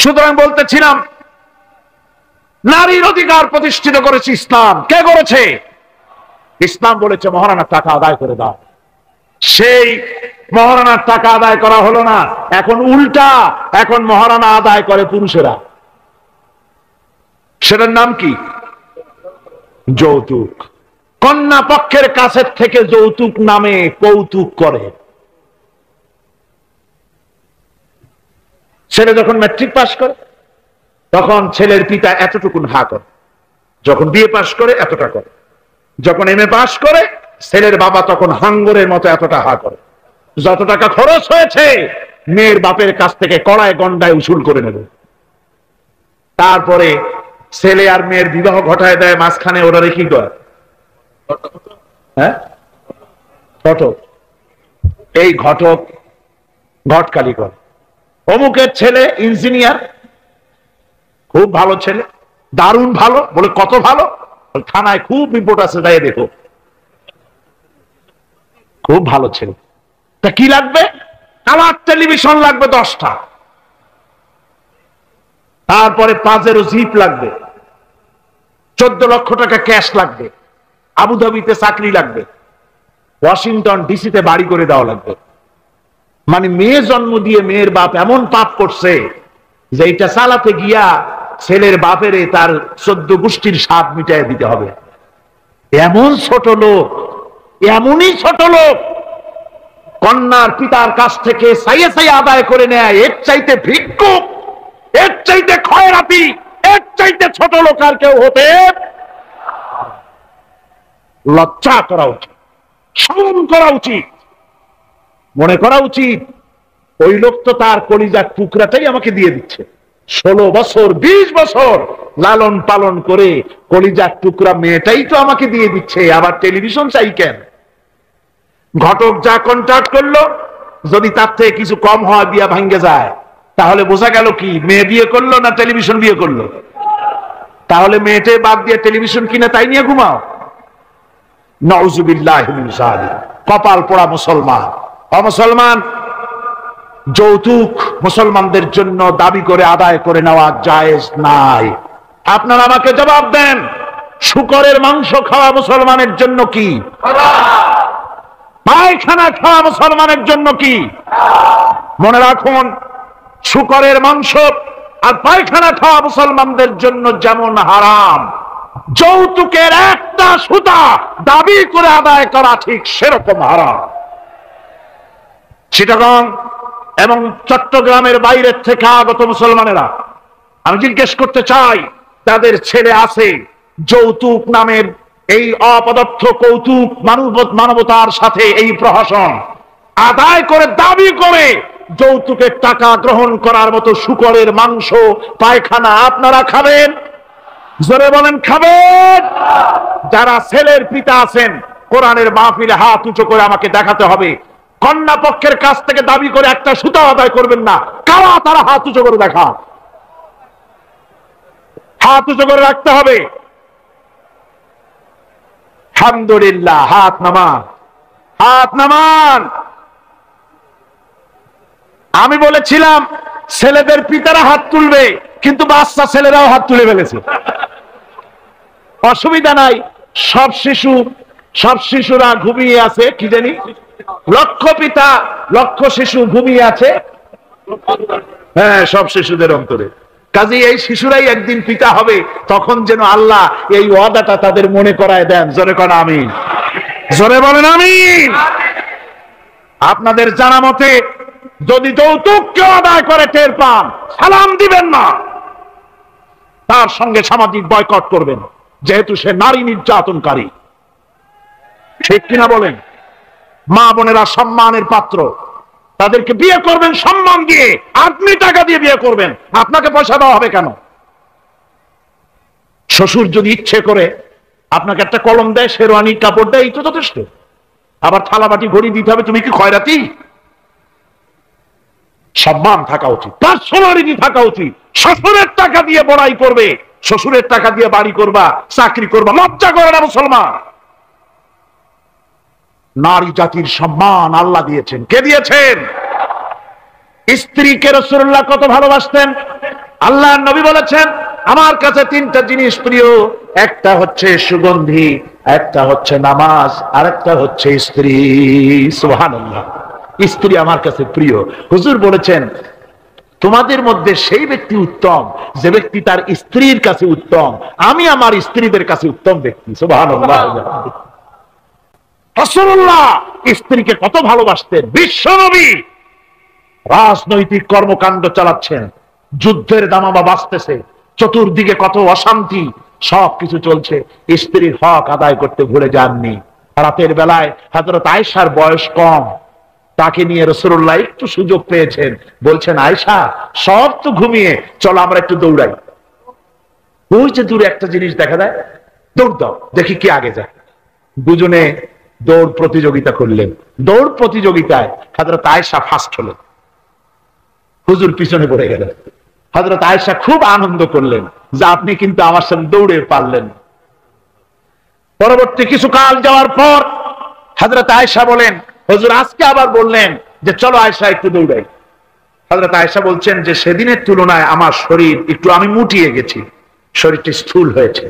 সুতরাং বলতেছিলাম, নারীর অধিকার প্রতিষ্ঠিত করেছে ইসলাম। কে করেছে? ইসলাম বলেছে মহারানার টাকা আদায় করে দাও। সেই মহারানার টাকা আদায় করা হলো না, এখন উল্টা, এখন মহারানা আদায় করে পুরুষেরা। সেটার নাম কি? যৌতুক। কন্যা পক্ষের কাছের থেকে যৌতুক নামে কৌতুক করে। ছেলে যখন ম্যাট্রিক পাস করে তখন ছেলের পিতা এতটুকুন হা করে, যখন বিএ পাস করে এতটা করে, যখন এমএ পাস করে ছেলের বাবা তখন হাঙ্গরের মতো এতটা হা করে। যত টাকা খরচ হয়েছে মেয়ের বাপের কাছ থেকে কড়ায় গন্ডায় উসুল করে নেবে। তারপরে ছেলে আর মেয়ের বিবাহ ঘটায় দেয়, মাঝখানে ওরা রেখি করে, হ্যাঁ, ঘটক। এই ঘটক ঘটকালি করে। অমুকের ছেলে ইঞ্জিনিয়ার, খুব ভালো ছেলে, দারুণ ভালো, বলে কত ভালো, থানায় খুব রিপোর্ট আছে, তাই দেখো, খুব ভালো ছেলে। তা কি লাগবে? কালার টেলিভিশন লাগবে 10টা, তারপরে পাজেরো জিপ লাগবে, 14 লক্ষ টাকা ক্যাশ লাগবে, আবুধাবিতে চাকরি লাগবে, ওয়াশিংটন ডিসিতে বাড়ি করে দেওয়া লাগবে। মানে মেয়ে জন্ম দিয়ে মেয়ের বাপ এমন পাপ করছে যে এটা চালাতে গিয়া ছেলের বাপেরে তার 14 গোষ্ঠীর স্বাদ মিটাই দিতে হবে। এমন ছোট লোক, এমনই ছোট লোক কন্যার পিতার কাছ থেকে চাইয়ে চাইয়ে আদায় করে নেয়। এর চাইতে ভিক্ষুক, এর চাইতে খয়রাতি, এর চাইতে ছোট লোক আর কেউ হতে লজ্জা করা উচিত, শরম করা উচিত, মনে করা উচিত ওই লোক তো তার কলিজার টুকরাটাই আমাকে দিয়ে দিচ্ছে। 16 বছর 20 বছর লালন পালন করে কলিজার টুকরা মেয়েটাই তো আমাকে দিয়ে দিচ্ছে, আবার টেলিভিশন চাই কেন? ঘটক যা কন্ট্রাক্ট করলো যদি তার থেকে কিছু কম হয়, বিয়া ভাঙ্গে যায়, তাহলে বোঝা গেল কি মেয়ে বিয়ে করলো না টেলিভিশন বিয়ে করলো? তাহলে মেয়েটে বাদ দিয়ে টেলিভিশন কিনে তাই নিয়ে ঘুমাও। নাউজুবিল্লাহ মিন যালিক। কপাল পোড়া মুসলমান। অমুসলমান, যৌতুক মুসলমানদের জন্য দাবি করে আদায় করে নেওয়া জায়েজ নাই। আপনারা আমাকে জবাব দেন, শূকরের মাংস খাওয়া মুসলমানের জন্য কি? পায়খানা খাওয়া মুসলমানের জন্য কি? মনে রাখুন, শূকরের মাংস আর পায়খানা খাওয়া মুসলমানদের জন্য যেমন হারাম, যৌতুকের একটা সুতা দাবি করে আদায় করা ঠিক সেরকম হারাম। চিটাগং এবং চট্টগ্রামের বাইরের থেকে আগত মুসলমানেরা, আমি জিজ্ঞেস করতে চাই, তাদের ছেলে আছে যৌতুক নামের এই অপদার্থ কৌতুক মানবতার সাথে এই প্রহসন আদায় করে দাবি করে যৌতুকের টাকা গ্রহণ করার মতো শুকরের মাংস পায়খানা আপনারা খাবেন? জোরে বলেন খাবেন? যারা ছেলের পিতা আছেন কোরআনের মাহফিলে হাত উঁচু করে আমাকে দেখাতে হবে। কন্যা পক্ষের কাছ থেকে দাবি করে একটা সুতা আদায় করবেন না। কারা তারা হাত উঁচু করে দেখা, হাত উঁচু করে রাখতে হবে। আলহামদুলিল্লাহ, হাত নামান, হাত নামান। আমি বলেছিলাম ছেলেদের পিতারা হাত তুলবে, কিন্তু বাচ্চা ছেলেরাও হাত তুলে ফেলেছে। অসুবিধা নাই, সব শিশুরা ঘুমিয়ে আছে। কি জানি লক্ষ পিতা লক্ষ শিশু ঘুমিয়ে আছে। হ্যাঁ, সব শিশুদের অন্তরে। কাজে এই শিশুরাই একদিন পিতা হবে, তখন যেন আল্লাহ এই ওয়াদাটা তাদের মনে করায় দেন। জোরে করেন আমিন, জোরে বলেন আমিন। আপনাদের জানা মতে যদি যৌতুক কেউ আদায় করে টের পান, সালাম দিবেন না, তার সঙ্গে সামাজিক বয়কট করবেন, যেহেতু সে নারী নির্যাতনকারী। ঠিক কিনা বলেন? মা বোনেরা সম্মানের পাত্র, তাদেরকে বিয়ে করবেন সম্মান দিয়ে, আপনি টাকা দিয়ে বিয়ে করবেন, আপনাকে পয়সা দেওয়া হবে কেন? শ্বশুর যদি ইচ্ছে করে আপনাকে একটা কলম দেয়, শেরওয়ানি কাপড় দেয়, এই তো যথেষ্ট। আবার থালাবাটি ঘড়ি দিতে হবে, তুমি কি খয়রাতি? সম্মান থাকা উচিত, পার্সোনালিটি থাকা উচিত। শ্বশুরের টাকা দিয়ে বড়াই করবে, শ্বশুরের টাকা দিয়ে বাড়ি করবা, চাকরি করবা, লজ্জা করে না মুসলমান? নারী জাতির সম্মান আল্লাহ দিয়েছেন। কে দিয়েছেন? স্ত্রীকে রাসূলুল্লাহ কত ভালোবাসতেন। আল্লাহর নবী বলেছেন, আমার কাছে তিনটা জিনিস প্রিয়, একটা হচ্ছে সুগন্ধি, একটা হচ্ছে নামাজ, আর একটা হচ্ছে স্ত্রী। সুবহানাল্লাহ, স্ত্রী আমার কাছে প্রিয়। হুজুর বলেছেন, তোমাদের মধ্যে সেই ব্যক্তি উত্তম যে ব্যক্তি তার স্ত্রীর কাছে উত্তম। আমি আমার স্ত্রীদের কাছে উত্তম ব্যক্তি। সুবহানাল্লাহ। রাসূলুল্লাহ স্ত্রীকে কত ভালোবাসতেন। বিশ্বনবী রাজনৈতিক কর্মকাণ্ড চালাচ্ছেন, যুদ্ধের দামামা বাজতেছে, চতুর্দিকে কত অশান্তি, সবকিছু চলছে, স্ত্রীর হক আদায় করতে ভুলে যাননি। রাতের বেলায় হযরত আয়েশার বয়স কম, তাকে নিয়ে রাসূলুল্লাহ একটু সুযোগ পেয়েছেন, বলছেন, আয়েশা সব তো ঘুমিয়ে, চলো আমরা একটু দৌড়াই। ওই যে দূরে একটা জিনিস দেখা যায়, দৌড় দাও, দেখি কি আগে যায়। দুজনে দৌড় প্রতিযোগিতা করলেন। দৌড় প্রতিযোগিতায় হযরত আয়েশা ফার্স্ট হলেন, হুজুর পিছনে পড়ে গেলেন। হযরত আয়েশা খুব আনন্দ করলেন যে আপনি কিন্তু আমার সাথে দৌড়ে পারলেন। পরবর্তী কিছু কাল যাওয়ার পর হযরত আয়েশা বলেন, হুজুর আজকে আবার বললেন যে চলো আয়েশা একটু দৌড়াই। হযরত আয়েশা বলছেন যে সেদিনের তুলনায় আমার শরীর একটু, আমি মুটিয়ে গেছি, শরীরটি স্থূল হয়েছে।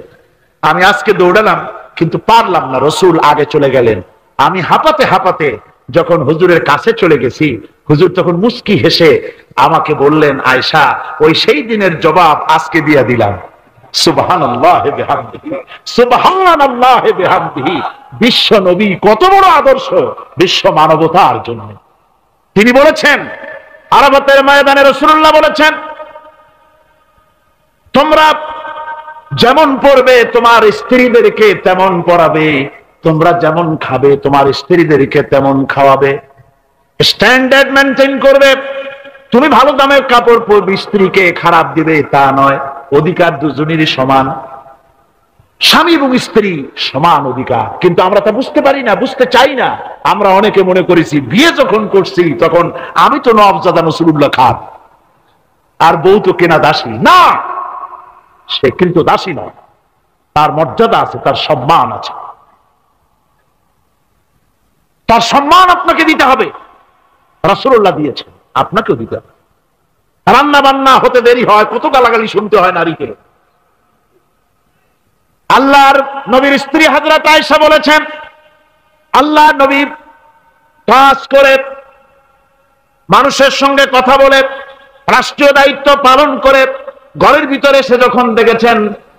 আমি আজকে দৌড়ালাম কিন্তু পারলাম না, রাসূল আগে চলে গেলেন। আমি হাঁপাতে হাঁপাতে যখন হুজুরের কাছে চলে গেছি, হুজুর তখন মুস্কি হেসে আমাকে বললেন, আয়েশা ওই সেই দিনের জবাব আজকে দিয়ে দিলাম। সুবহানাল্লাহ বিহামদিহি, সুবহানাল্লাহ বিহামদিহি। বিশ্ব নবী কত বড় আদর্শ বিশ্ব মানবতার জন্য। তিনি বলেছেন, আরাফাতের ময়দানে রাসূলুল্লাহ বলেছেন, তোমরা যেমন পড়বে তোমার স্ত্রীদেরকে তেমন পড়াবে, তোমরা যেমন খাবে তোমার স্ত্রীদেরকে তেমন খাওয়াবে। স্ট্যান্ডার্ড মেনটেন করবে। তুমি ভালো দামের কাপড় পরবে, স্ত্রীকে খারাপ দিবে তা নয়। অধিকার দুজনেরই সমান, স্বামী এবং স্ত্রী সমান অধিকার। কিন্তু আমরা তা বুঝতে পারি না, বুঝতে চাই না। আমরা অনেকে মনে করেছি বিয়ে যখন করছি তখন আমি তো নওয়াবজাদা নসরুল্লাহ খান, আর বউ তো কেনা দাসী। না, সে কিন্তু দাসী নয়, তার মর্যাদা আছে, তার সম্মান আছে, তার সম্মান আপনাকে দিতে হবে। রাসূলুল্লাহ দিয়েছেন, আপনাকেও দিতে হবে। রান্না বান্না হতে দেরি হয়, কত গালাগালি শুনতে হয় নারীকে। আল্লাহর নবীর স্ত্রী হযরত আয়েশা বলেছেন, আল্লাহর নবী কাজ করে, মানুষের সঙ্গে কথা বলে, রাষ্ট্রীয় দায়িত্ব পালন করে ঘরের ভিতরে এসে যখন দেখেছেন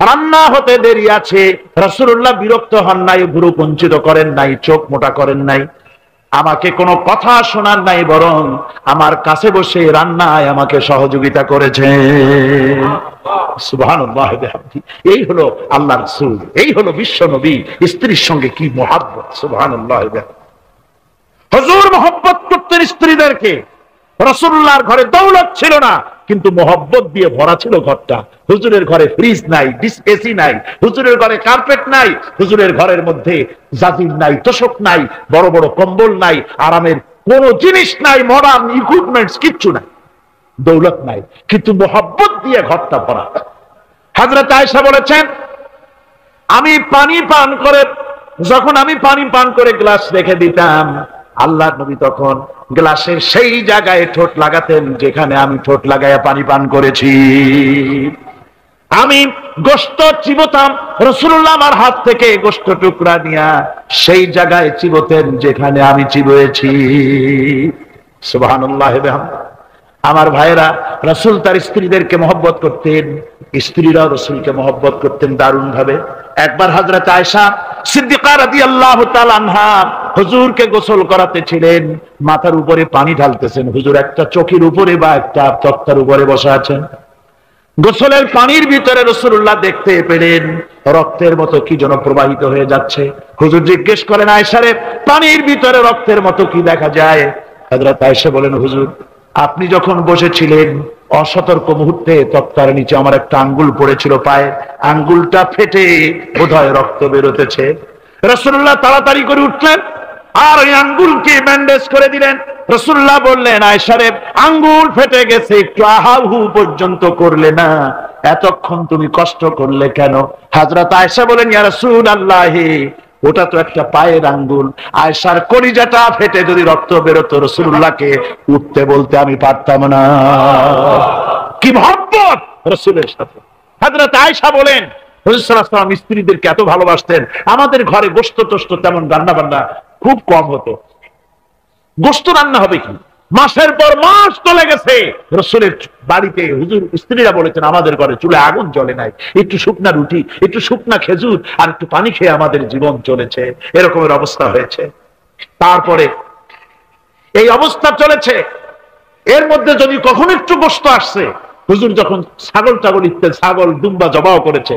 রান্না হতে দেরি আছে, রাসূলুল্লাহ বিরক্ত হন নাই, ভুরু কুঞ্চিত করেন নাই, চোখ মোটা করেন নাই, আমাকে কোনো কথা শোনার নাই, বরং আমার কাছে বসে রান্নায় আমাকে সহযোগিতা করেছেন। সুবহানাল্লাহ বিহামদিহি। এই হলো আল্লাহর রাসূল, এই হলো বিশ্ব নবী। স্ত্রীর সঙ্গে কি মহব্বত! সুবহানাল্লাহ বিহামদিহি। হুজুর মহব্বত করতেন স্ত্রীদেরকে, রাসূলুল্লাহর ঘরে দৌলত ছিল না, কিন্তু মোহব্বত দিয়ে ভরা ছিল ঘরটা। হুজুরের ঘরে ফ্রিজ নাই, এসি নাই, হুজুরের ঘরে কার্পেট নাই, হুজুরের ঘরের মধ্যে জাজির নাই, তোশক নাই, বড় বড় কম্বল নাই, আরামের কোন জিনিস নাই, মডার্ন ইকুইপমেন্টস কিচ্ছু নাই, দৌলত নাই, কিন্তু মোহব্বত দিয়ে ঘরটা ভরা। হযরত আয়েশা বলেছেন, আমি পানি পান করে গ্লাস রেখে দিতাম, আল্লাহর নবী তখন গ্লাসের সেই জায়গায় ঠোঁট লাগাতেন যেখানে আমি ঠোঁট লাগাইয়া পানি পান করেছি। আমি গোশত চিবোতাম, রাসূলুল্লাহ আমার হাত থেকে গোশত টুকরা নিয়া সেই জায়গায় চিবোতেন যেখানে আমি চিবোয়েছি। সুবহানাল্লাহ। আমার ভাইরা, রাসূল তার স্ত্রীদেরকে মহব্বত করতেন, স্ত্রীরাও রাসূলকে মহব্বত করতেন দারুণ ভাবে। একবার হযরত আয়েশা সিদ্দিকা রাদিয়াল্লাহু তাআলা আনহা হুজুরকে গোসল করাতেছিলেন, মাথার উপরে পানি ঢালতেছেন, হুজুর একটা চৌকির উপরে বা একটা তক্তার উপরে বসে আছেন। গোসলের পানির ভিতরে রাসূলুল্লাহ দেখতে পেলেন রক্তের মতো কি যেন প্রবাহিত হয়ে যাচ্ছে। হুজুর জিজ্ঞেস করেন, আয়েশা রে, পানির ভিতরে রক্তের মতো কি দেখা যায়? হযরত আয়েশা বলেন, হুজুর আপনি যখন বসেছিলেন অসতর্ক মুহূর্তে তক্তার নিচে আমার একটা আঙ্গুল পড়েছিল পায়ে, আঙ্গুলটা ফেটে বোধহয় রক্ত বেরোতেছে। রাসূলুল্লাহ তাড়াতাড়ি করে উঠলেন আর ওই আঙ্গুলকে ব্যান্ডেজ করে দিলেন। রাসূলুল্লাহ বললেন, আয়েশা রে, আঙ্গুল ফেটে গেছে, একটু আহাহু পর্যন্ত করলে না, এতক্ষণ তুমি কষ্ট করলে কেন? হযরত আয়েশা বলেন, ইয়া রাসূলুল্লাহ, ওটা তো একটা পায়ের আঙ্গুল, আয়েশার কলিজাটা ফেটে যদি রক্ত বেরোতো রাসূলুল্লাহকে উঠতে বলতে আমি পারতাম না। কি মহব্বত রাসূলের সাথে। হযরত আয়েশা বলেন, হুজুর সাল্লাল্লাহু আলাইহি ওয়াসাল্লাম স্ত্রীদেরকে এত ভালোবাসতেন, আমাদের ঘরে গোশত টোস্ত তেমন রান্না বান্না খুব কম হতো। গোশত রান্না হবে কি, মাসের পর মাস চলে গেছে রাসূলের বাড়িতে, হুজুর স্ত্রীরা বলেছেন আমাদের ঘরে চুলে আগুন জ্বলে নাই, একটু শুকনা রুটি, একটু শুকনা খেজুর আর একটু পানি খেয়ে আমাদের জীবন চলেছে, এরকমের অবস্থা হয়েছে। তারপরে এই অবস্থা চলেছে, এর মধ্যে যদি কখনো একটু গোশত আসছে, হুজুর যখন ছাগল ইত্যাদি ছাগল দুম্বা জবাও করেছে,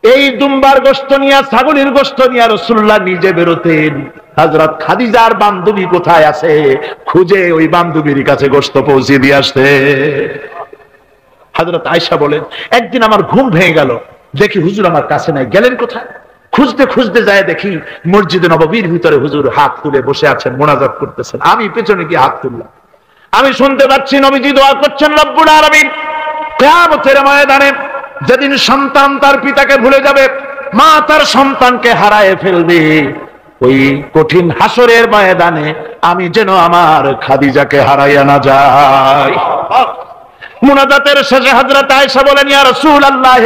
এই দুম্বার গোশত নিয়ে, ছাগলের গোশত নিয়ে রাসূলুল্লাহ নিজে বেরোতেন। হযরত খাদিজার বান্ধবী কোথায় আছে খুঁজে ওই বান্ধবীর কাছে গোশত পৌঁছে দিয়ে আসতে। হযরত আয়েশা বলেন, একদিন আমার ঘুম ভেঙে গেল, দেখি হুজুর আমার কাছে নাই, গেলেন কোথায়? খুঁজতে খুঁজতে যায় দেখি মসজিদে নববীর ভিতরে হুজুর হাত তুলে বসে আছেন, মোনাজাত করতেছেন। আমি পেছনে গিয়ে হাত তুললাম, আমি শুনতে পাচ্ছি নবীজি দোয়া করছেন, রব্বুল আলামিন কিয়ামতের ময়দানে যেদিন সন্তান তার পিতাকে ভুলে যাবে, মা তার সন্তানকে হারায় ফেলবে, ওই কঠিন হাসরের ময়দানে আমি যেন আমার খাদিজাকে হারাইয়া না যাই। মুনাজাতের শেষে হযরত আয়েশা বলেন, ইয়া রাসূলুল্লাহ,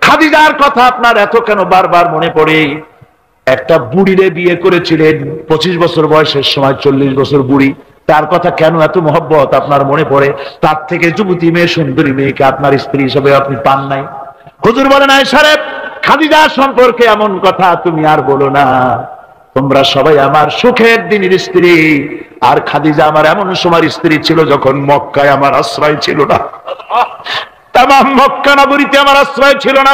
খাদিজার কথা আপনার এত কেন বারবার মনে পড়ে? একটা বুড়িরে বিয়ে করেছিলেন 25 বছর বয়সের সময়, 40 বছর বুড়ি, তার কথা কেন এত মহব্বত আপনার মনে পড়ে? তার থেকে যুবতী মেয়ে, সুন্দরী মেয়েকে আপনার স্ত্রী হিসেবে আপনি পান নাই। হুজুর বলেন, আয়েশা রে, খাদিজা সম্পর্কে এমন কথা তুমি আর বলো না, তোমরা সবাই আমার সুখের দিনের স্ত্রী, আর খাদিজা আমার এমন সময় স্ত্রী ছিল যখন মক্কায় আমার আশ্রয় ছিল না, তামাম মক্কা নগরীতে আমার আশ্রয় ছিল না।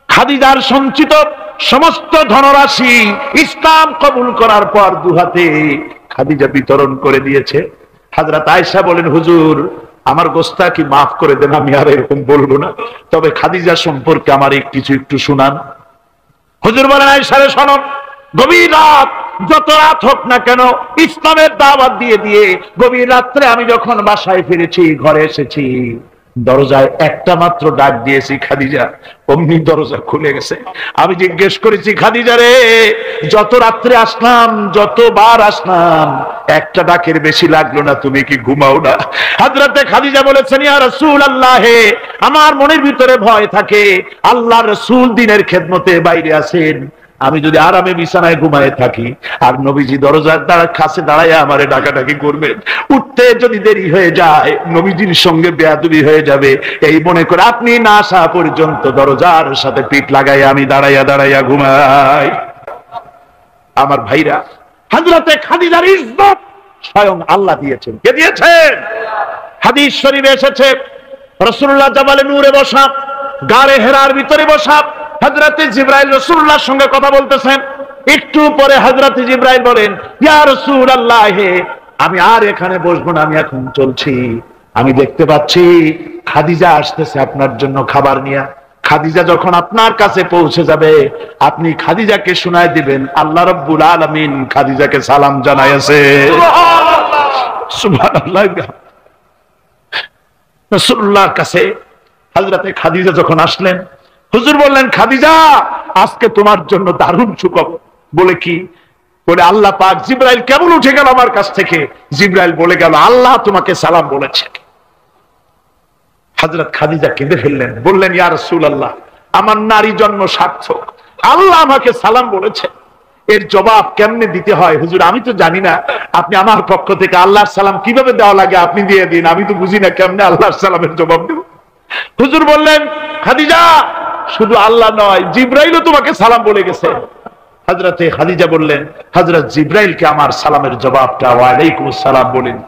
খাদিজার সঞ্চিত সমস্ত ধনরাশি ইসলাম কবুল করার পর দুহাতে খাদিজা বিতরণ করে দিয়েছে। হযরত আয়েশা বলেন, হুজুর আমার গোস্তাকি মাফ করে দেন, আমি আর এরকম বলবো না, তবে খাদিজা সম্পর্কে আমার কিছু একটু শুনান। হুজুর বলেন, আয়েশা রে শোনো, গভীর রাত, যত রাত হোক না কেন, ইসলামের দাওয়াত দিয়ে দিয়ে গভীর রাত্রে আমি যখন বাসায় ফিরেছি, ঘরে এসেছি, দরজায় একটা মাত্র ডাক দিয়েছি, খাদিজা, অমনি দরজা খুলে গেছে। আমি জিজ্ঞেস করেছি, খাদিজা রে, যত রাত্রে আসলাম, যতবার আসলাম, একটা ডাকের বেশি লাগলো না, তুমি কি ঘুমাও না? হযরতে খাদিজা বলেছেন, ইয়া রাসূলুল্লাহ, আমার মনের ভিতরে ভয় থাকে, আল্লাহর রাসূল দ্বীনের খেদমতে বাইরে আছেন, আমি যদি আরামে বিছানায় ঘুমায় থাকি আর নবীজি দরজার কাছে দাঁড়ায় আমারে ডাকাডাকি করবেন, উঠতে যদি দেরি হয়ে যায় নবীজির সঙ্গে বেয়াদবি হয়ে যাবে, এই মনে করে আপনি না আসা পর্যন্ত দরজার সাথে পিঠ লাগাই আমি দাঁড়াইয়া দাঁড়াইয়া ঘুমাই। আমার ভাইরা, হযরতে খাদিজার ইজ্জত স্বয়ং আল্লাহ দিয়েছেন। কে দিয়েছেন? হাদিস শরীফে এসেছে, রাসূলুল্লাহ জাবালে নূরে বসা, গারে হেরার ভিতরে বসা, হযরতে জিবরাইল রাসূলুল্লাহর সঙ্গে কথা বলতেছেন। একটু পরে হযরতে জিবরাইল বলেন, ইয়া রাসূলুল্লাহ, আমি আর এখানে বসবো না, আমি এখন চলছি। আমি দেখতে পাচ্ছি খাদিজা আসতেছে আপনার জন্য খাবার নিয়ে। খাদিজা যখন আপনার কাছে পৌঁছে যাবে, আপনি খাদিজাকে শোনায় দিবেন আল্লাহ রাব্বুল আলামিন খাদিজাকে সালাম জানাইছে। সুবহানাল্লাহ। রাসূলুল্লাহর কাছে হযরতে খাদিজা যখন আসলেন, হুজুর বললেন, খাদিজা আজকে তোমার জন্য দারুণ সুখবর। বলে কি? বলে আল্লাহ পাক জিবরাইল কেমন উঠে গেল আমার কাছ থেকে, জিবরাইল বলে গেল আল্লাহ তোমাকে সালাম বলেছে। হযরত খাদিজা কেঁদে ফেললেন, বললেন ইয়া রাসূলুল্লাহ, আমার নারী জন্ম সার্থক, আল্লাহ আমাকে সালাম বলেছে, এর জবাব কেমনে দিতে হয় হুজুর আমি তো জানি না, আপনি আমার পক্ষ থেকে আল্লাহর সালাম কিভাবে দেওয়া লাগে আপনি দিয়ে দিন, আমি তো বুঝি না কেমনে আল্লাহর সালামের জবাব দেব। হুজুর বললেন, খাদিজা শুধু আল্লাহ নয়, জিবরাইলও তোমাকে সালাম বলে গেছে। হযরতে খাদিজা বললেন, হযরত জিবরাইলকে আমার সালামের জবাবটা ওয়া আলাইকুমুস সালাম বলেন।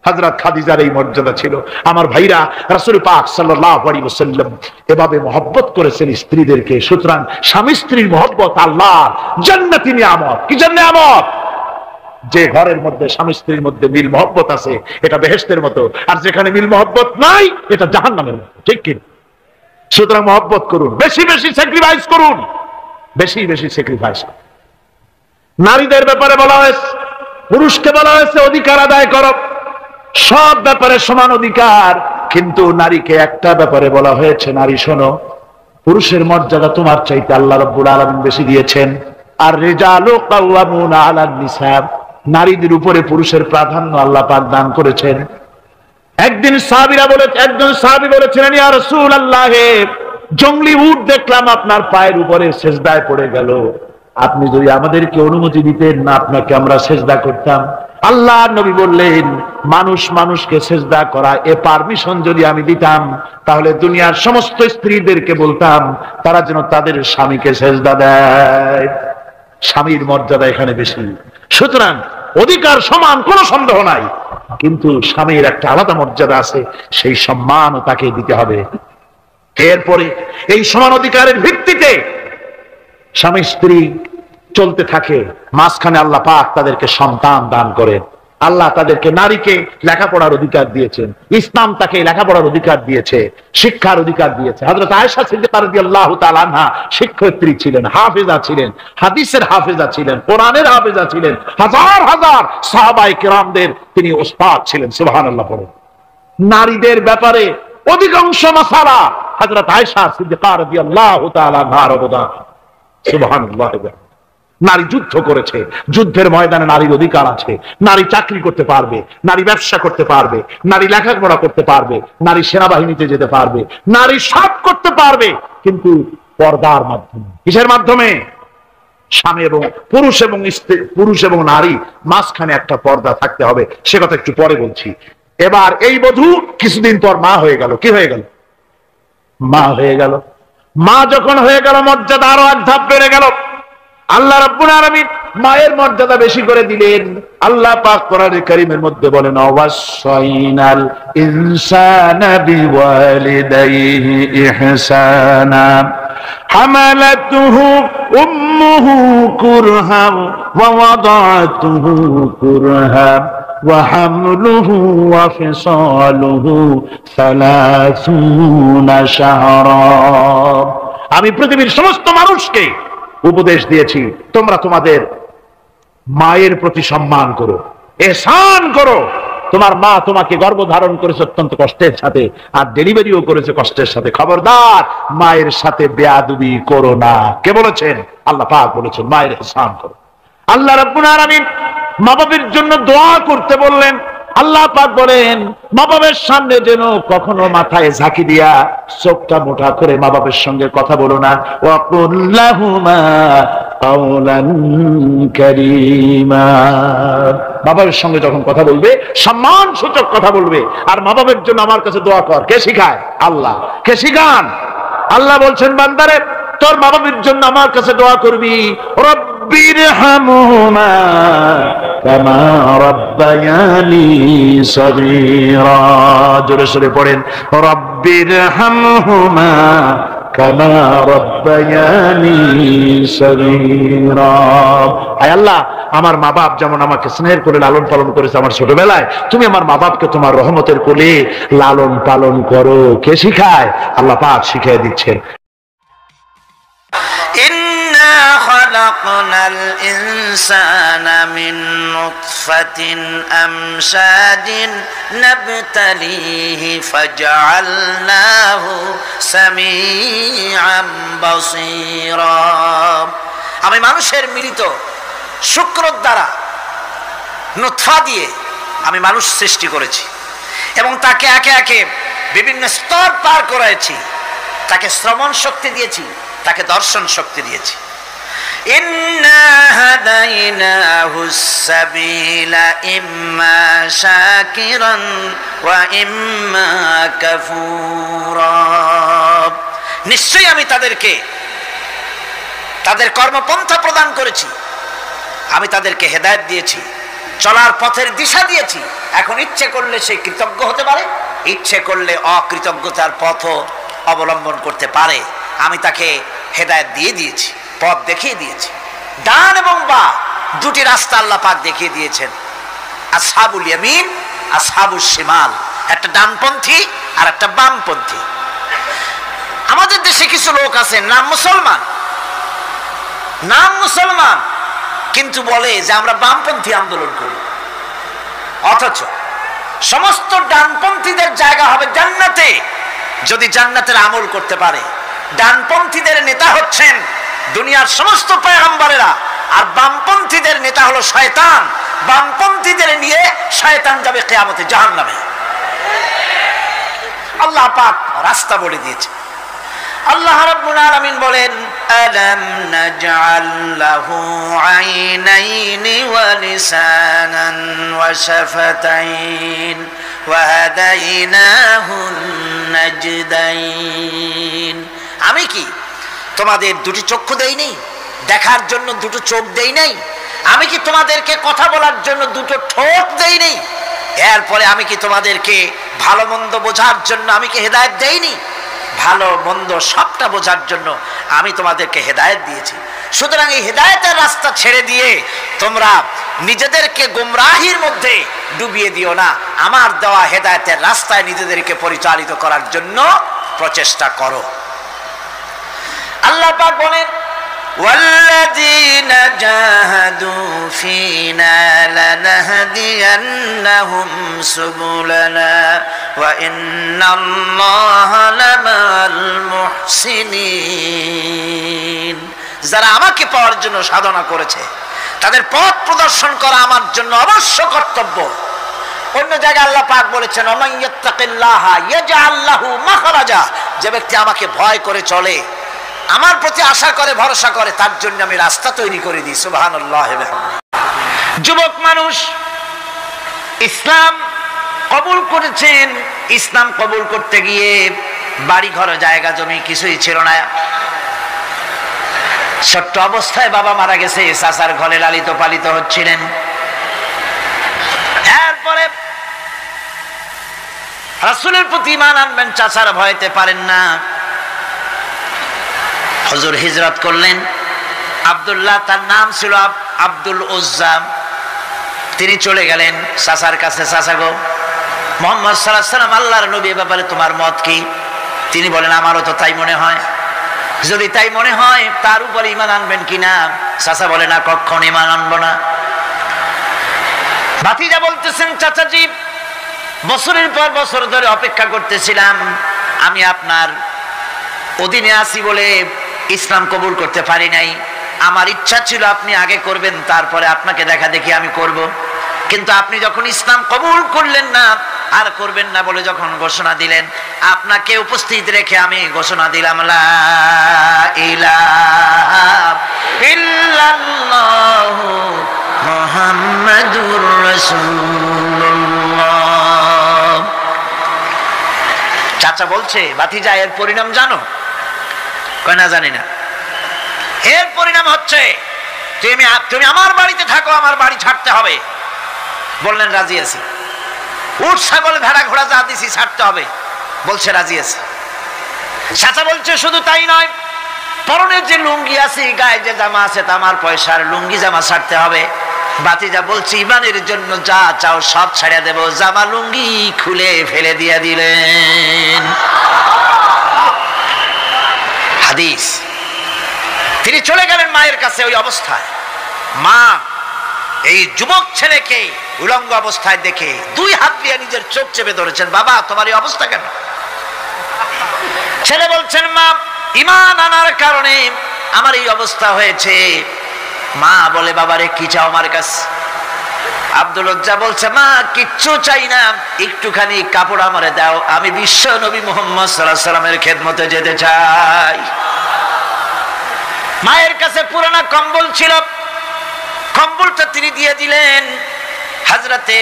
হযরত খাদিজার এই মর্যাদা ছিল। আমার ভাইরা, রাসূল পাক সাল্লাল্লাহু আলাইহি ওয়াসাল্লাম এভাবে মহব্বত করেছেন স্ত্রীদেরকে। সুতরাং স্বামী স্ত্রীর মহব্বত আল্লাহর জান্নাতি নিয়ামত। কি নিয়ামত? যে ঘরের মধ্যে স্বামী স্ত্রীর মধ্যে মিল মহব্বত আছে এটা বেহেশতের মতো, আর যেখানে মিল মহব্বত নাই এটা জাহান্নামের মতো। ঠিক কি? সুতরাং মহব্বত করুন, বেশি বেশি স্যাক্রিফাইস করুন, বেশি বেশি স্যাক্রিফাইস। নারীদের ব্যাপারে বলা হয়েছে, পুরুষকে বলা হয়েছে অধিকার আদায় করো, সব ব্যাপারে সমান অধিকার। কিন্তু নারীকে একটা ব্যাপারে বলা হয়েছে, নারী শোনো, পুরুষের মর্যাদা তোমার চাইতে আল্লাহ রাব্বুল আলামিন বেশি দিয়েছেন। আর রিজালু কাওয়ামুনা আলান নিসা, নারীদের উপরে পুরুষের প্রাধান্য আল্লাহ পাক দান করেছেন। একদিন একজন সাহাবী বলেছিলেন, ইয়া রাসূলুল্লাহ, জংলি উট দেখলাম আপনার পায়ের উপরে সেজদায় পড়ে গেল, আপনি যদি আমাদেরকে অনুমতি দিতেন না আপনাকে আমরা সেজদা করতাম। আল্লাহর নবী বললেন, মানুষ মানুষকে সেজদা করা এ পারমিশন যদি আমি দিতাম, তাহলে দুনিয়ার সমস্ত স্ত্রীদেরকে বলতাম তারা যেন তাদের স্বামীকে সেজদা দেয়। স্বামীর মর্যাদা এখানে বেশি। সুতরাং অধিকার সমান, কোনো সন্দেহ নাই, কিন্তু স্বামীর একটা আলাদা মর্যাদা আছে, সেই সম্মানও তাকে দিতে হবে। এরপরে এই সমান অধিকারের ভিত্তিতে স্বামী স্ত্রী চলতে থাকে, মাঝখানে আল্লাহ পাক তাদেরকে সন্তান দান করেন। আল্লাহ তাদেরকে, নারীকে লেখাপড়ার অধিকার দিয়েছেন, ইসলাম তাকে লেখাপড়ার অধিকার দিয়েছে, শিক্ষার অধিকার দিয়েছে। হযরত আয়েশা সিদ্দিকা রাদিয়াল্লাহু তাআলা আনহা শিক্ষয়িত্রী ছিলেন, হাফেজা ছিলেন, হাদিসের হাফেজা ছিলেন, কোরআনের হাফেজা ছিলেন, হাজার হাজার সাহাবায়ে কেরামদের তিনি ওস্তাদ ছিলেন। সুবহানাল্লাহ বলেন। নারীদের ব্যাপারে অধিকাংশ মাসালা হযরত আয়েশা সিদ্দিকা রাদিয়াল্লাহু তাআলা আনহার অবদান। সুবহানাল্লাহ। নারী যুদ্ধ করেছে, যুদ্ধের ময়দানে নারীর অধিকার আছে। নারী চাকরি করতে পারবে, নারী ব্যবসা করতে পারবে, নারী লেখাপড়া করতে পারবে, নারী সেনাবাহিনীতে যেতে পারবে, নারী সব করতে পারবে, কিন্তু পর্দার মাধ্যমে। কিসের মাধ্যমে? স্বামী এবং পুরুষ এবং স্ত্রী, পুরুষ এবং নারী মাঝখানে একটা পর্দা থাকতে হবে। সে কথা একটু পরে বলছি। এবার এই বধূ কিছুদিন পর মা হয়ে গেল। কি হয়ে গেল? মা হয়ে গেল। মা যখন হয়ে গেল, মর্যাদা আরো এক ধাপ বেড়ে গেল। আল্লাহ রাব্বুল আলামিন মায়ের মর্যাদা বেশি করে দিলেন। আল্লাহ পাক কোরআনে কারীমের মধ্যে বলেন, ওয়াসাইনাল ইনসানা বিওয়ালিদাইহি ইহসানা হামালাতুহু উম্মুহু কুরহা ওয়া ওয়াদাতুহু কুরহা ওয়া হামলুহু ওয়া ফিসালুহু 30 শাহরা। আমি পৃথিবীর সমস্ত মানুষকে উপদেশ দিয়েছি, তোমরা তোমাদের মায়ের প্রতি সম্মান করো, এহসান করো। তোমার মা তোমাকে গর্ভধারণ করেছে অত্যন্ত কষ্টের সাথে, আর ডেলিভারিও করেছে কষ্টের সাথে। খবরদার মায়ের সাথে বেয়াদবি করো না। কে বলেছেন? আল্লাহ পাক বলেছেন, মায়ের এহসান করো। আল্লাহ রাব্বুল আলামিন মা বাবার জন্য দোয়া করতে বললেন। আল্লাহ পাক বলেন, মা বাবার সামনে যেন কখনো মাথায় ঝাঁকি দিয়া চোখটা মোটা করে মা বাবার সঙ্গে কথা বলো না। ওয়াকুল লাহুমা কাওলান কারীমা। মা বাবার সঙ্গে যখন কথা বলবে সম্মান সূচক কথা বলবে। আর মা বাবার জন্য আমার কাছে দোয়া কর। কে শিখায়? আল্লাহ। কে শিখান? আল্লাহ বলছেন, বান্দারে তোর মা বাবার জন্য আমার কাছে দোয়া করবি। রব্বিরহামহুমা কামা রাব্বায়ানি সগীরা। জোরে সরে পড়েন, রব্বিরহামহুমা কামা রাব্বায়ানি صغيرا আয় আল্লাহ আমার মা বাপ যেমন আমাকে স্নেহ করে লালন পালন করেছে আমার ছোটবেলায়, তুমি আমার মা বাপকে তোমার রহমতের কোলে লালন পালন করো। কে শিখায়? আল্লাহ পাক শিখিয়ে দিচ্ছেন। إنا خلقنا الإنسان من نطفة أمشاج نبتليه فجعلناه سميعا بصيرا। আমি মানুষের মিলিত শুক্রর দ্বারা নুতফা দিয়ে আমি মানুষ সৃষ্টি করেছি এবং তাকে একে একে বিভিন্ন স্তর পার করেছি। তাকে শ্রবণ শক্তি দিয়েছি, তাকে দর্শন শক্তি দিয়েছি। ইন্না হাদাইনাহুস সাবিলা ইম্মা শাকিরান ওয়া ইম্মা কাফুরা। নিশ্চয়ই আমি তাদেরকে তাদের কর্মপন্থা প্রদান করেছি, আমি তাদেরকে হেদায়েত দিয়েছি, চলার পথের দিশা দিয়েছি। এখন ইচ্ছে করলে সে কৃতজ্ঞ হতে পারে, ইচ্ছে করলে অকৃতজ্ঞতার পথও অবলম্বন করতে পারে। আমি তাকে হেদায়েত দিয়ে দিয়েছি, পথ দেখিয়ে দিয়েছি। ডান এবং বাম দুটি রাস্তা আল্লাহ পাক দেখিয়ে দিয়েছেন। আসহাবুল ইয়ামিন, আসহাবুল শিমাল, একটা ডানপন্থী আর একটা বামপন্থী। আমাদের দেশে কিছু লোক আছে নাম মুসলমান কিন্তু বলে যে আমরা বামপন্থী আন্দোলন করি, অথচ সমস্ত ডানপন্থীদের জায়গা হবে জান্নাতে যদি জান্নাতের আমল করতে পারে। ডানপন্থীদের নেতা হচ্ছেন দুনিয়ার সমস্ত পয়গম্বরেরা, আর বামপন্থীদের নেতা হলো শয়তান। বামপন্থীদের নিয়ে শয়তান যাবে কিয়ামতে জাহান্নামে। আল্লাহ পাক রাস্তা বলে দিয়েছে। আল্লাহ রাব্বুল আলামিন বলেন, আলাম নাজআল লাহু আইনাইনি ওয়া লিসানান ওয়া শাফাতাইন ওয়া হাদাইনাহুন নাজদাইন। আমি কি তোমাদের দুটি চক্ষু দেই নাই, দেখার জন্য দুটো চোখ দেই নাই? আমি কি তোমাদেরকে কথা বলার জন্য দুটো ঠোঁট দেই নাই? এরপরে আমি কি তোমাদেরকে ভালো মন্দ বোঝার জন্য আমি কি হেদায়েত দেইনি? ভালো মন্দ সবটা বোঝার জন্য আমি তোমাদেরকে হেদায়েত দিয়েছি। সুতরাং এই হেদায়েতের রাস্তা ছেড়ে দিয়ে তোমরা নিজেদেরকে গোমরাহির মধ্যে ডুবিয়ে দিও না। আমার দেওয়া হেদায়েতের রাস্তায় নিজেদেরকে পরিচালিত করার জন্য প্রচেষ্টা করো। আল্লাহ পাক বলেন, ওয়াল্লাযীনা জাহাদু ফীনা লানাহদিয়ান্নাহুম সুবুলানা ওয়া ইন্নাল্লাহা লামাল মুহসিনিন। যারা আমাকে পাওয়ার জন্য সাধনা করেছে তাদের পথ প্রদর্শন করা আমার জন্য অবশ্য কর্তব্য। অন্য জায়গায় আল্লাহ পাক বলেছেন, ওমান ইয়াত্তাকিল্লাহা ইয়াজআল লাহু মাখরাজা। যে ব্যক্তি আমাকে ভয় করে চলে, আমার প্রতি আশা করে, ভরসা করে, তার জন্য আমি রাস্তা তৈরি করে দিই। সুবহানাল্লাহ। যুবক মানুষ ইসলাম কবুল করেছেন। ইসলাম কবুল করতে গিয়ে বাড়ি ঘর জায়গা জমি কিছুই ছিল না। ছোট্ট অবস্থায় বাবা মারা গেছে, চাচার ঘরে লালিত পালিত হচ্ছিলেন। এরপরে রাসূলের প্রতি ঈমান আনবেন, চাচার ভয়তে পারেন না। হুজুর হিজরত করলেন। আব্দুল্লাহ তার নাম ছিল, আব্দুল উজ্জা। তিনি চলে গেলেন চাচার কাছে। চাচা গো, মুহাম্মদ সাল্লাল্লাহু আলাইহি ওয়াসাল্লাম আল্লাহর নবী, এ ব্যাপারে তোমার মত কি? তিনি বলেন, আমারও তো তাই মনে হয়। যদি তাই মনে হয় তার উপরে ঈমান আনবেন কিনা? চাচা বলে, না, কখনো ঈমান আনবো না। ভাতিজা বলতেছেন, চাচাজি, বছরের পর বছর ধরে অপেক্ষা করতেছিলাম, আমি আপনার অধীনে আছি বলে ইসলাম কবুল করতে পারি নাই। আমার ইচ্ছা ছিল আপনি আগে করবেন, তারপরে আপনাকে দেখা দেখি আমি করব। কিন্তু আপনি যখন ইসলাম কবুল করলেন না, আর করবেন না বলে যখন ঘোষণা দিলেন, আপনাকে উপস্থিত রেখে আমি ঘোষণা দিলাম, লা ইলাহা ইল্লাল্লাহু মুহাম্মাদুর রাসূলুল্লাহ। চাচা বলছে, ভাতিজা, এর পরিণাম জানো? কয়, না, জানি না। এর পরিণাম হচ্ছে তুমি আমার বাড়িতে থাকো, আমার বাড়ি ছাড়তে হবে। বললেন, রাজি আছি। উট ছাগল ভেড়া ঘোড়া যা দিছি ছাড়তে হবে। বলছে, রাজি আছি। চাচা বলছে, শুধু তাই নয়, পরনে যে লুঙ্গি আছে, গায়ে যে জামা আছে, তা আমার পয়সার লুঙ্গি জামা ছাড়তে হবে। ভাতিজা বলছে ইমানের জন্য যা চাও সব ছাড়িয়ে দেব। জামা লুঙ্গি খুলে ফেলে দিয়ে দিলেন। হাদিস। তিনি চলে গেলেন মায়ের কাছে ওই অবস্থায়। মা এই যুবক ছেলেকে উলঙ্গ অবস্থায় দেখে 2 হাত দিয়ে নিজের চোখ চেপে ধরেছেন। বাবা, তোমার এই অবস্থা কেন? ছেলে বলছেন, মা, ঈমান আনার কারণে আমার এই অবস্থা হয়েছে। মা বলে, বাবারে কি চাও আমার কাছে? আব্দুল উজ্জা বলছে, মা কিচ্ছু চাই না, একটুখানি কাপড় আমারে দাও, আমি বিশ্ব নবী মুহাম্মদ সাল্লাল্লাহু আলাইহি ওয়াসাল্লামের খেদমতে যেতে চাই। মায়ের কাছে পুরানা কম্বল ছিল, কম্বলটা তিনি দিয়ে দিলেন। হযরতে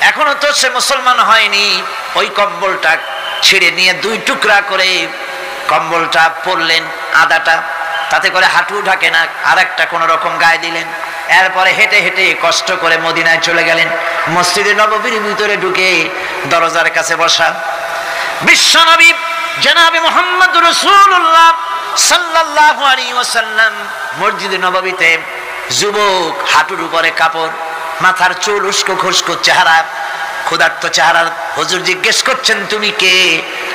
এখনো তো সে মুসলমান হয়নি, ওই কম্বলটা ছিঁড়ে নিয়ে 2 টুকরা করে কম্বলটা পরলেন, আদাটা তাতে করে হাঁটু ঢাকে না, আর একটা কোন রকম গায়ে দিলেন। এরপরে হেঁটে হেঁটে কষ্ট করে মদিনায় চলে গেলেন। মসজিদে নববীর ভিতরে ঢুকে দরজার কাছে বসা বিশ্বনবী জনাবে মুহাম্মদ রাসূলুল্লাহ সাল্লাল্লাহু আলাইহি ওয়াসাল্লাম মসজিদে নববীতে, যুবক, হাঁটুর উপরে কাপড়, মাথার চুল উস্কো খুস্কো চেহারা, ক্ষুধার্ত চেহারা। হুজুর জিজ্ঞেস করছেন, তুমি কে?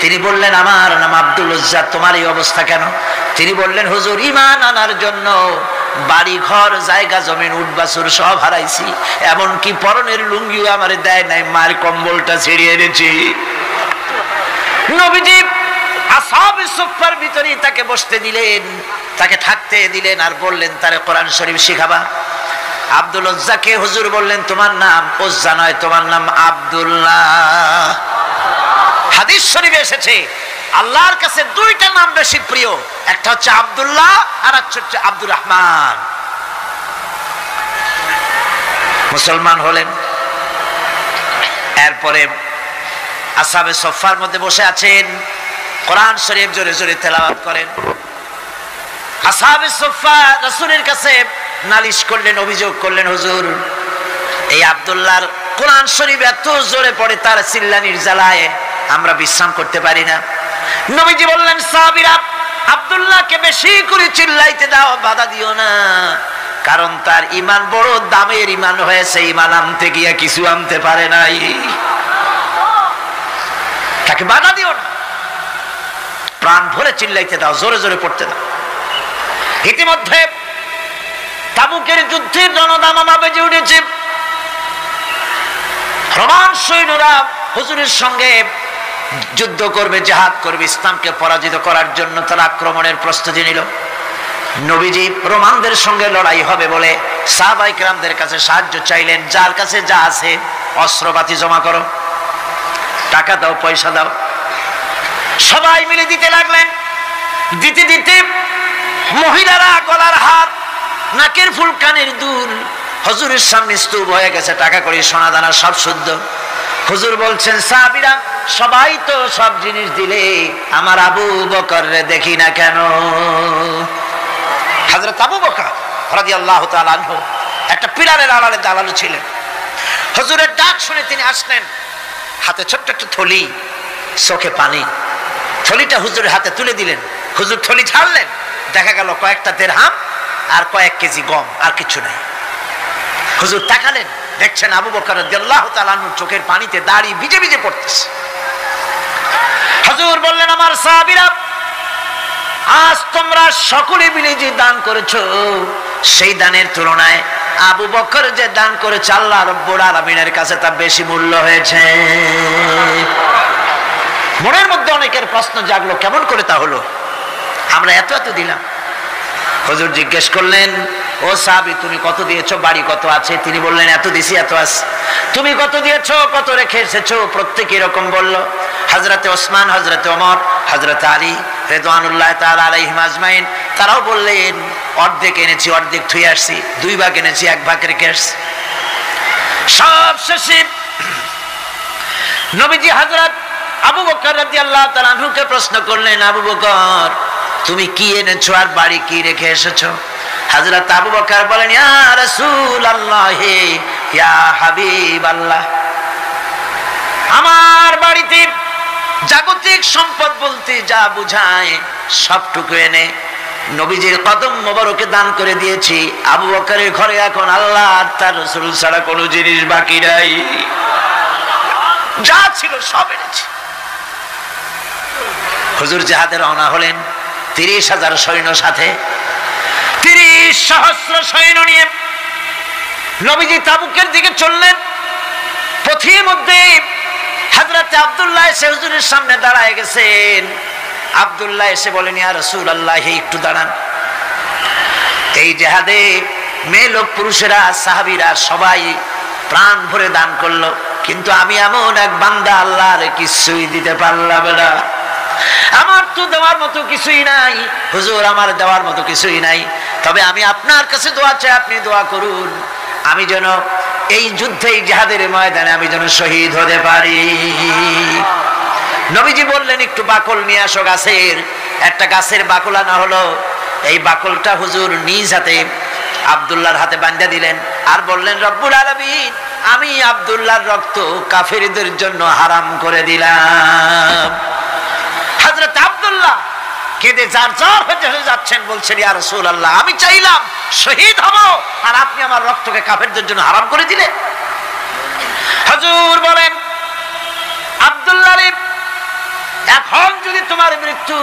তিনি বললেন, আমার নাম আব্দুল উজ্জা। তোমার এই অবস্থা কেন? তিনি বললেন, হুজুর ঈমান আনার জন্য বাড়ি ঘর জায়গা জমিন উট বাছুর সব হারাইছি, এমনকি পরনের লুঙ্গিও আমারে দেয় নাই, মায়ের কম্বলটা ছিঁড়ে এনেছি। নবীজি আসহাবে সুফফার ভিতরে তাকে বসতে দিলেন, তাকে থাকতে দিলেন, আর বললেন তারে কোরআন শরীফ শিখাবা। আব্দুল উজ্জাকে হুজুর বললেন, তোমার নাম উজ্জা নয়, তোমার নাম আব্দুল্লাহ। হাদিস শরীফে এসেছে আল্লাহর কাছে 2টা নাম বেশি প্রিয়, একটা হচ্ছে আব্দুল্লাহ আর একটা হচ্ছে আব্দুর রহমান। মুসলমান হলেন। এরপরে আসহাবে সুফফার মধ্যে বসে আছেন, কোরআন শরীফ জোরে জোরে তেলাওয়াত করেন। আসহাবে সুফফা রাসূলের কাছে নালিশ করলেন, অভিযোগ করলেন, হুজুর এই আব্দুল্লাহর কোরআন শরীফ এত জোরে পড়ে, তার চিল্লানির জ্বালায় আমরা বিশ্রাম করতে পারি না। নবীজি বললেন, সাহাবীরা আব্দুল্লাহকে বেশি করে চিল্লাইতে দাও, বাধা দিও না, কারণ তার ঈমান বড় দামের ঈমান হয়েছে, ঈমান আনতে গিয়ে কিছু আনতে পারে নাই, তাকে বাধা দিও না, প্রাণ ভরে চিল্লাইতে দাও, জোরে জোরে পড়তে দাও। ইতিমধ্যে তাবুকের যুদ্ধের জনদামামা বেজে উঠেছে। রোমান সৈন্যরা হুজুরের সঙ্গে যুদ্ধ করবে, জিহাদ করবে, ইসলামকে পরাজিত করার জন্য তারা আক্রমণের প্রস্তুতি নিল। নবীজি রোমানদের সঙ্গে লড়াই হবে বলে সাহাবায়ে কেরামদের কাছে সাহায্য চাইলেন, যার কাছে যা আছে অস্ত্রপাতি জমা করো, টাকা দাও, পয়সা দাও। সবাই মিলে দিতে লাগলেন। দিতে দিতে মহিলারা গলার হার, নাকের ফুল, কানের দুল হুজুরের সামনে স্তূপ হয়ে গেছে, টাকা কড়ি সোনা দানা সব শুদ্ধ। হুজুর বলছেন, সাহাবীরা সবাই তো সব জিনিস দিলে, আমার আবু বকর রে দেখি না কেন? হযরত আবু বকর রাদিয়াল্লাহু তাআলা আনহু একটা পিলারের আড়ালে দাঁড়ানো ছিলেন। হুজুরের ডাক শুনে তিনি আসলেন, হাতে ছোট্ট একটা থলি, চোখে পানি। থলিটা হুজুরের হাতে তুলে দিলেন। হুজুর থলি ছাড়লেন, দেখা গেল কয়েকটা দিরহাম আর কয়েক কেজি গম, আর কিছু নাই। হুজুর তাকালেন, দেখছেন আবু বকর রাদিয়াল্লাহু তাআলা আনহুর চোখের পানিতে দাড়ি ভিজে ভিজে পড়তেছে। হুজুর বললেন, আমার সাহাবীরা আজ তোমরা সকলে মিলে যে দান করেছো, সেই দানের তুলনায় আবু বকর যে দান করেছে আল্লাহ রাব্বুল আলামিনের কাছে তা বেশি মূল্য হয়েছে। মনের মধ্যে অনেকের প্রশ্ন জাগলো, কেমন করে তা হলো? আমরা এত এত দিলাম। হুজুর জিজ্ঞেস করলেন, ও সাহাবী তুমি কত দিয়েছো, বাড়ি কত আছে? তিনি বললেন, এত দিছি, এত আছে। তুমি কত দিয়েছো, কত রেখে এসেছো? প্রত্যেকে এরকম বলল। হযরতে ওসমান, হযরতে ওমর, হযরতে আলী রিদওয়ানুল্লাহ তাআলা আলাইহিম আজমাইন, তারাও বললেন, অর্ধেক এনেছি, অর্ধেক থুয়ে আসছি, 2 ভাগ এনেছি, 1 ভাগ রেখে আসছি। সব শেষে নবীজি হযরত আবু বকর রাদিয়াল্লাহু তাআলা আনহুকে প্রশ্ন করলেন, আবু বকর তুমি কি এনেছো আর বাড়ি কি রেখে এসেছো? হযরত আবু বকর বলেন, ইয়া রাসূলুল্লাহ, ইয়া হাবিবাল্লাহ, আমার বাড়িতে জাগতিক সম্পদ বলতে যা বুঝায় সবটুকু এনে নবীজির কদম মোবারকে দান করে দিয়েছি। আবু বকরের ঘরে এখন আল্লাহ আর তার রাসূল ছাড়া কোনো জিনিস বাকি নাই, যা ছিল সব এনেছি। হুজুর জিহাদে রওনা হলেন 30,000 সৈন্য সাথে, 30 সহস্র সৈন্য নিয়ে নবীজি তাবুকের দিকে চললেন। পথের মধ্যে হযরত আব্দুল্লাহ এসে হুজুরের সামনে দাঁড়ায় গেছেন। আব্দুল্লাহ এসে বলেন, ইয়া রাসূলুল্লাহ, একটু দাঁড়ান। এই জিহাদে মেয়ে লোক পুরুষেরা সাহাবীরা সবাই প্রাণ ভরে দান করলো, কিন্তু আমি এমন এক বান্দা, আল্লাহর কিছুই দিতে পারলাম না। আমার তো দেওয়ার মতো কিছুই নাই হুজুর, আমার দেওয়ার মতো কিছুই নাই। তবে আমি আপনার কাছে দোয়া চাই, আপনি দোয়া করুন আমি যেন এই যুদ্ধে, এই জিহাদের ময়দানে আমি যেন শহীদ হতে পারি। নবীজি বললেন, একটু বাকল নিয়ে আসো গাছের। একটা গাছের বাকল আনা হলো। এই বাকলটা হুজুর নিজ হাতে আব্দুল্লাহর হাতে বাঁধা দিলেন আর বললেন, রব্বুল আলামিন, আমি আব্দুল্লাহর রক্ত কাফেরদের জন্য হারাম করে দিলাম। হযরত আব্দুল্লাহ কেঁদে যার যার হয়ে যাচ্ছেন, বলছেন, ইয়া রাসূলুল্লাহ, আমি চাইলাম শহীদ হব আর আপনি আমার রক্তকে কাফেরদের জন্য হারাম করে দিলেন। হুজুর বলেন, আব্দুল্লাহ রে, এখন যদি তোমার মৃত্যু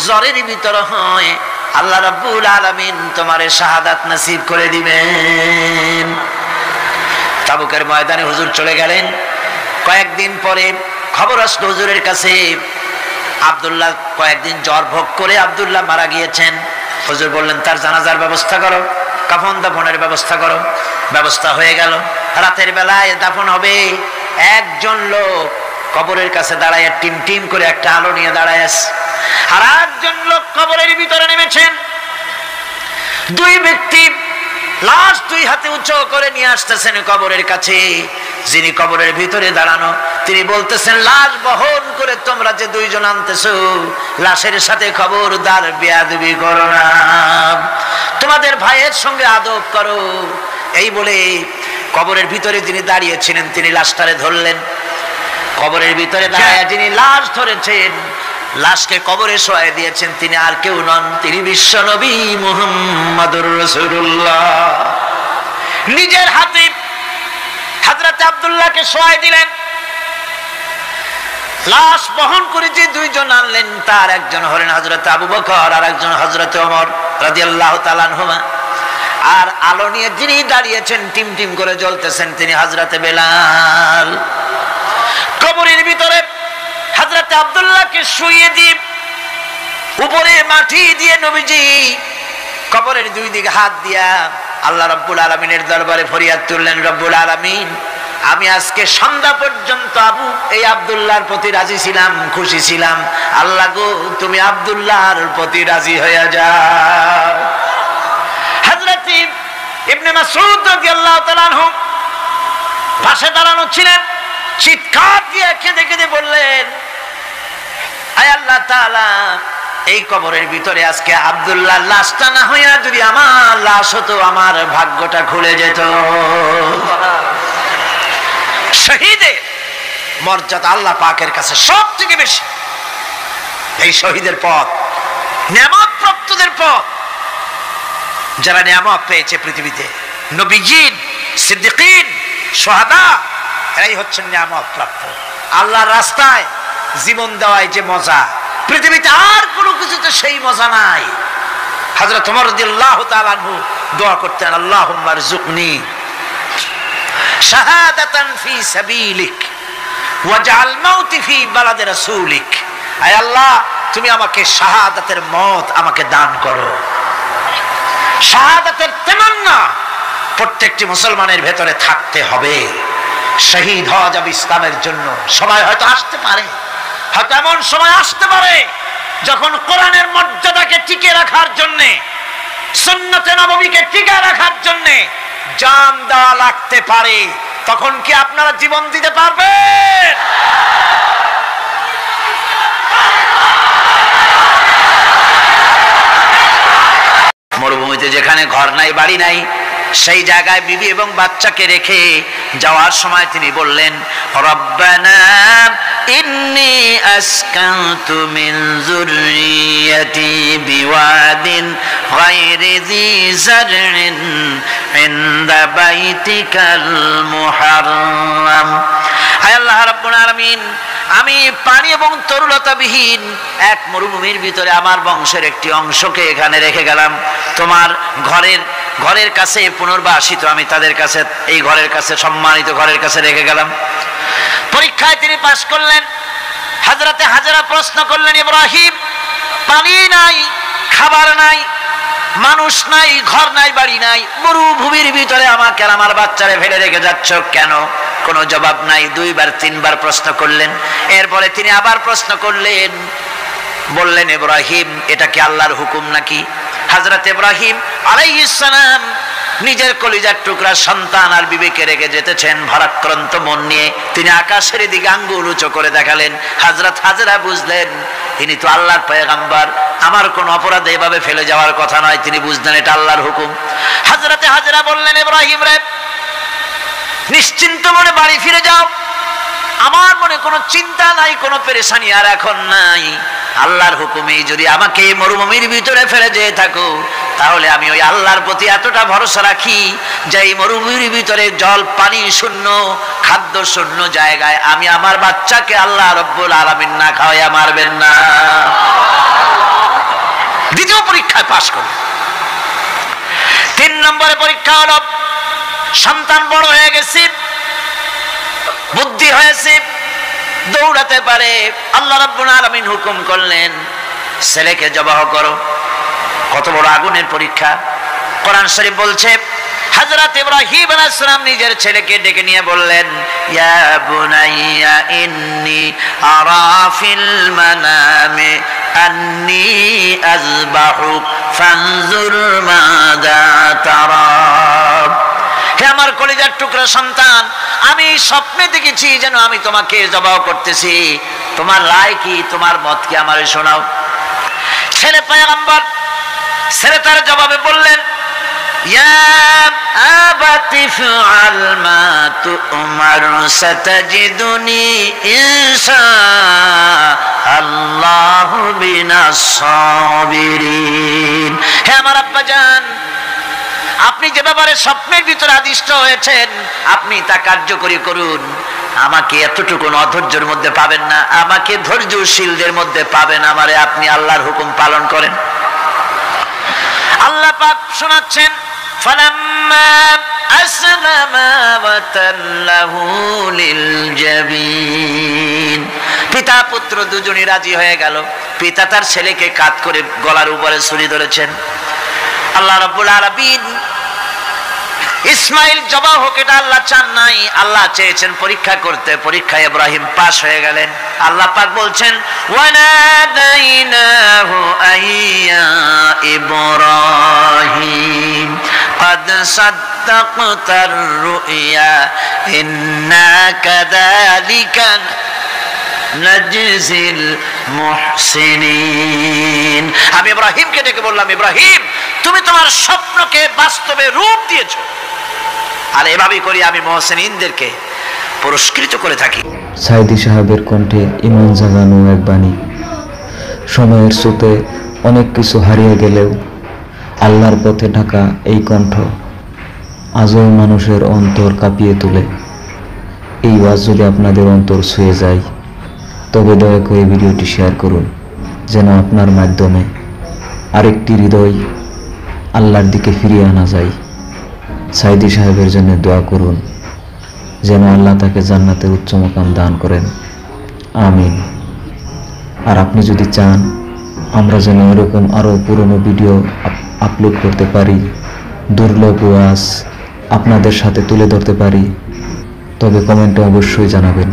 জ্বরের ভিতর হয়, আল্লাহ রাব্বুল আলামিন তোমারে শাহাদাত নসিব করে দিবেন। তাবুকের ময়দানে হুজুর চলে গেলেন। কয়েকদিন পরে খবর আসলো হুজুরের কাছে, আব্দুল্লাহ কয়েকদিন জ্বর ভোগ করে আব্দুল্লাহ মারা গিয়েছেন। হুজুর বললেন, তার জানাজার ব্যবস্থা করো, কাফন দাফনের ব্যবস্থা করো। ব্যবস্থা হয়ে গেল। রাতের বেলায় দাফন হবে। একজন লোক কবরের কাছে দাঁড়ায় টিম টিম করে একটা আলো নিয়ে দাঁড়ায় আছে, আর একজন লোক কবরের ভিতরে নেমেছেন। দুই ব্যক্তি লাশ দুই হাতে উঁচু করে নিয়ে আসতেছেন কবরের কাছে। যিনি কবরের ভিতরে দাঁড়ানো, তিনি বলতেছেন, লাশ বহন করে তোমরা যে দুইজন আনতেছো, লাশের সাথে খবরদার বেয়াদবি করো না, তোমাদের ভাইয়ের সঙ্গে আদব করো। এই বলে কবরের ভিতরে যিনি দাঁড়িয়েছিলেন তিনি লাশটারে ধরলেন। কবরের ভিতরে দাঁড়ায় যিনি লাশ ধরেছেন, লাশকে কবরে শোয়াই দিয়েছেন, তিনি আর কেউ নন, তিনি বিশ্ব নবী মুহাম্মদুর রাসূলুল্লাহ। নিজের হাতে হযরত আব্দুল্লাহকে শোয়াই দিলেন। লাশ বহন করে যে দুইজন আনলেন, তার একজন হলেন হযরত আবু বকর আর একজন হযরত ওমর রাদিয়াল্লাহু তাআলা আনহুমা। আর আলো নিয়ে যিনি দাঁড়িয়েছেন টিম টিম করে জ্বলতেছেন, তিনি হযরত বেলাল। কবরের ভিতরে হযরত আব্দুল্লাহকে শুইয়ে দিয়ে উপরে মাটি দিয়ে নবীজি কবরের দুই দিকে হাত দিয়া আল্লাহ রাব্বুল আলামিনের দরবারে ফরিয়াদ তুললেন, রব্বুল আলামিন, আমি আজকে সন্ধ্যা পর্যন্ত এই আব্দুল্লাহর প্রতি রাজি ছিলাম, খুশি ছিলাম। আল্লাহ গো, তুমি আব্দুল্লাহর প্রতি রাজি হয়ে যাও। হযরত ইবনে মাসউদ রাদিয়াল্লাহু তাআলা আনহু পাশে দাঁড়ানো ছিলেন। চিৎকার দিয়ে কেঁদে কেঁদে বললেন, আয় আল্লাহ তাআলা, এই কবরের ভিতরে আজকে আব্দুল্লাহ লাশটা না হইয়া যদি আমার লাশ হতো, আমার ভাগ্যটা খুলে যেত। শহীদের মর্যাদা আল্লাহ পাকের কাছে সব থেকে বেশি। এই শহীদের পথ নিয়ামত প্রাপ্তদের পথ। যারা নিয়ামত পেয়েছে পৃথিবীতে, নবীজিন, সিদ্দিকিন, শুহাদা, এরাই হচ্ছেন নিয়ামত প্রাপ্ত। আল্লাহর রাস্তায় জীবন দেওয়ায় যে মজা, পৃথিবীতে আর কোনো কিছুতে সেই মজা নাই। হযরত ওমর রাদিয়াল্লাহু তাআলা আনহু দোয়া করতেন, আল্লাহুম্মা রযুকনি শাহাদাতান ফি সাবিলিক ওয়াজআল মাউতি ফি বালাদি রাসূলিক। আয় আল্লাহ, তুমি আমাকে শাহাদাতের মত আমাকে দান করো। শাহাদাতের তামান্না প্রত্যেকটি মুসলমানের ভেতরে থাকতে হবে। শহীদ হওয়া যাবে ইসলামের জন্য। সময় হয়তো আসতে পারে, হয়তো এমন সময় আসতে পারে যখন কোরআনের মর্যাদাকে টিকে রাখার জন্য, সুন্নতে নববীকে টিকে রাখার জন্য জান দেওয়া লাগতে পারে। তখন কি আপনারা জীবন দিতে পারবেন? মরুভূমিতে যেখানে ঘর নাই, বাড়ি নাই, সেই জায়গায় বিবি এবং বাচ্চাকে রেখে যাওয়ার সময় তিনি বললেন, রব্বানা ইন্নী আসকানতু মিন যুররিয়াতি বিওয়াদিন গায়রি যী যারইন ইনদা বাইতিকাল মুহাররাম। হায় আল্লাহ রাব্বুল আলামিন, আমি পানি এবং তরুলতাবিহীন এক মরুভূমির ভিতরে আমার বংশের একটি অংশকে এখানে রেখে গেলাম। তোমার ঘরের কাছে পুনর্বাসিত আমি তাদের কাছে, এই ঘরের কাছে, সম্মানিত ঘরের কাছে রেখে গেলাম। পরীক্ষায় তিনি পাশ করলেন। হযরতে হাজেরা প্রশ্ন করলেন, ইব্রাহিম, পানি নাই, খাবার নাই, মানুষ নাই, ঘর নাই, বাড়ি নাই, মরুভূমির ভিতরে আমাকে আর আমার বাচ্চারে ফেলে রেখে যাচ্ছ কেন? কোনো জবাব নাই। 2 বার 3 বার প্রশ্ন করলেন। এরপরে তিনি আবার প্রশ্ন করলেন, বললেন, ইব্রাহিম, এটা কি আল্লাহর হুকুম নাকি? হযরত ইব্রাহিম আলাইহিস সালাম নিজের কলিজার টুকরা সন্তান আর বিবিকে রেখে যেতেছেন ভারাক্রান্ত মন নিয়ে। তিনি আকাশের দিকে আঙ্গুল উঁচু করে দেখালেন। হযরত হাজেরা বুঝলেন ইনি তো আল্লাহর পয়গম্বর, আমার কোন অপরাধে এভাবে ফেলে যাওয়ার কথা নয়। তিনি বুঝলেন এটা আল্লাহর হুকুম। হযরতে হাজেরা বললেন, ইব্রাহিম রে, নিশ্চিন্ত মনে বাড়ি ফিরে যাও, আমার মনে কোনো চিন্তা নাই, কোনো পেরেশানি আর এখন নাই। আল্লাহর হুকুমেই যদি আমাকে মরুভূমির ভিতরে ফেলে যেয়ে থাকো, তাহলে আমি ওই আল্লাহর প্রতি এতটা ভরসা রাখি যে এই মরুভূমির ভিতরে জল পানি শূন্য, খাদ্য শূন্য জায়গায় আমি আমার বাচ্চাকে আল্লাহ রব্বুল আলামিন না খাওয়াইয়া মারবেন না। দ্বিতীয় পরীক্ষায় পাশ করল। 3 নম্বরে পরীক্ষা হলো, সন্তান বড় হয়ে গেছে, বুদ্ধি হয়েছে, দৌড়াতে পারে। আল্লাহ রাব্বুল আলামিন হুকুম করলেন, ছেলেকে জবাহ করো। কত বড় আগুনের পরীক্ষা! কোরআন শরীফ বলছে, হযরত ইব্রাহিম আলাইহিস সালাম নিজের ছেলেকে ডেকে নিয়ে বললেন, ইয়া বুনাইয়া ইন্নী আরা ফিল মানামি আন্নী আযবাহুক ফানজুর মাযা তারা। হে আমার কলিজার টুকরা সন্তান, আমি স্বপ্নে দেখেছি যেন আমি তোমাকে জবাহ করতেছি, তোমার রায় কি, তোমার মত কি, আমারে শোনাও। ছেলে পয়গম্বর, ছেলে তার জবাবে বললেন, ইয়া আবাতি ফাআল মা তু'মার সাতাজিদুনি ইনশাআল্লাহু মিনাস সাবিরিন। হে আমার আব্বাজান, আপনি যে ব্যাপারে স্বপ্নের ভিতরে আদিষ্ট হয়েছেন আপনি তা কার্যকরী করুন। আমাকে এতটুকু অধৈর্যের মধ্যে পাবেন না, আমাকে ধৈর্যশীলদের মধ্যে পাবেন। আমারে আপনি আল্লাহর হুকুম পালন করেন। আল্লাহ পাক শোনাচ্ছেন, ফালাম্মা আসলামা ওয়া তাল্লাহু লিল জাবিন। পিতা পুত্র দুজনই রাজি হয়ে গেল। পিতা তার ছেলেকে কাঁধ করে গলার উপরে ছুরি ধরেছেন। আল্লাহ রাব্বুল আলামিন ইসমাইল জবাহ হোক এটা আল্লাহ চান নাই, আল্লাহ চেয়েছেন পরীক্ষা করতে। পরীক্ষায় ইব্রাহিম পাশ হয়ে গেলেন। আল্লাহ পাক বলছেন, ওয়ানাদাইনাহু আইয়া ইব্রাহিম قد صدقت الرؤيا إنا كذلك نجزي المحسنين। আমি ইব্রাহিমকে ডেকে বললাম, ইব্রাহিম, তুমি তোমার স্বপ্নকে বাস্তবে রূপ দিয়েছো, আর এভাবেই করি আমি মুহসিনদেরকে পুরস্কৃত করে থাকি। সাইদি সাহেবের কণ্ঠে ইমান জাগানো এক বাণী। সময়ের স্রোতে অনেক কিছু হারিয়ে গেলেও আল্লাহর পথে ঢাকা এই কণ্ঠ আজও মানুষের অন্তর কাঁপিয়ে তোলে। এই ওয়াজ যদি আপনাদের অন্তর ছুঁয়ে যায়, তবে দয়া করে ভিডিওটি শেয়ার করুন, যেন আপনার মাধ্যমে আরেকটি হৃদয় আল্লাহর দিকে ফিরিয়ে আনা যায়। সাইদি সাহেবের জন্য দোয়া করুন, যেন আল্লাহ তাকে জান্নাতের উচ্চ মাকাম দান করেন, আমিন। আর আপনি যদি চান আমরা যেন এরকম আরও পুরনো ভিডিও আপলোড করতে পারি, দুর্লভ ওয়াজ আপনাদের সাথে তুলে ধরতে পারি, তবে কমেন্টে অবশ্যই জানাবেন।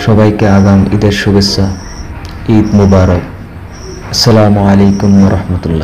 সবাইকে আগাম ঈদের শুভেচ্ছা। ঈদ মুবারক। আসসালামু আলাইকুম ওয়া রাহমাতুল্লাহ।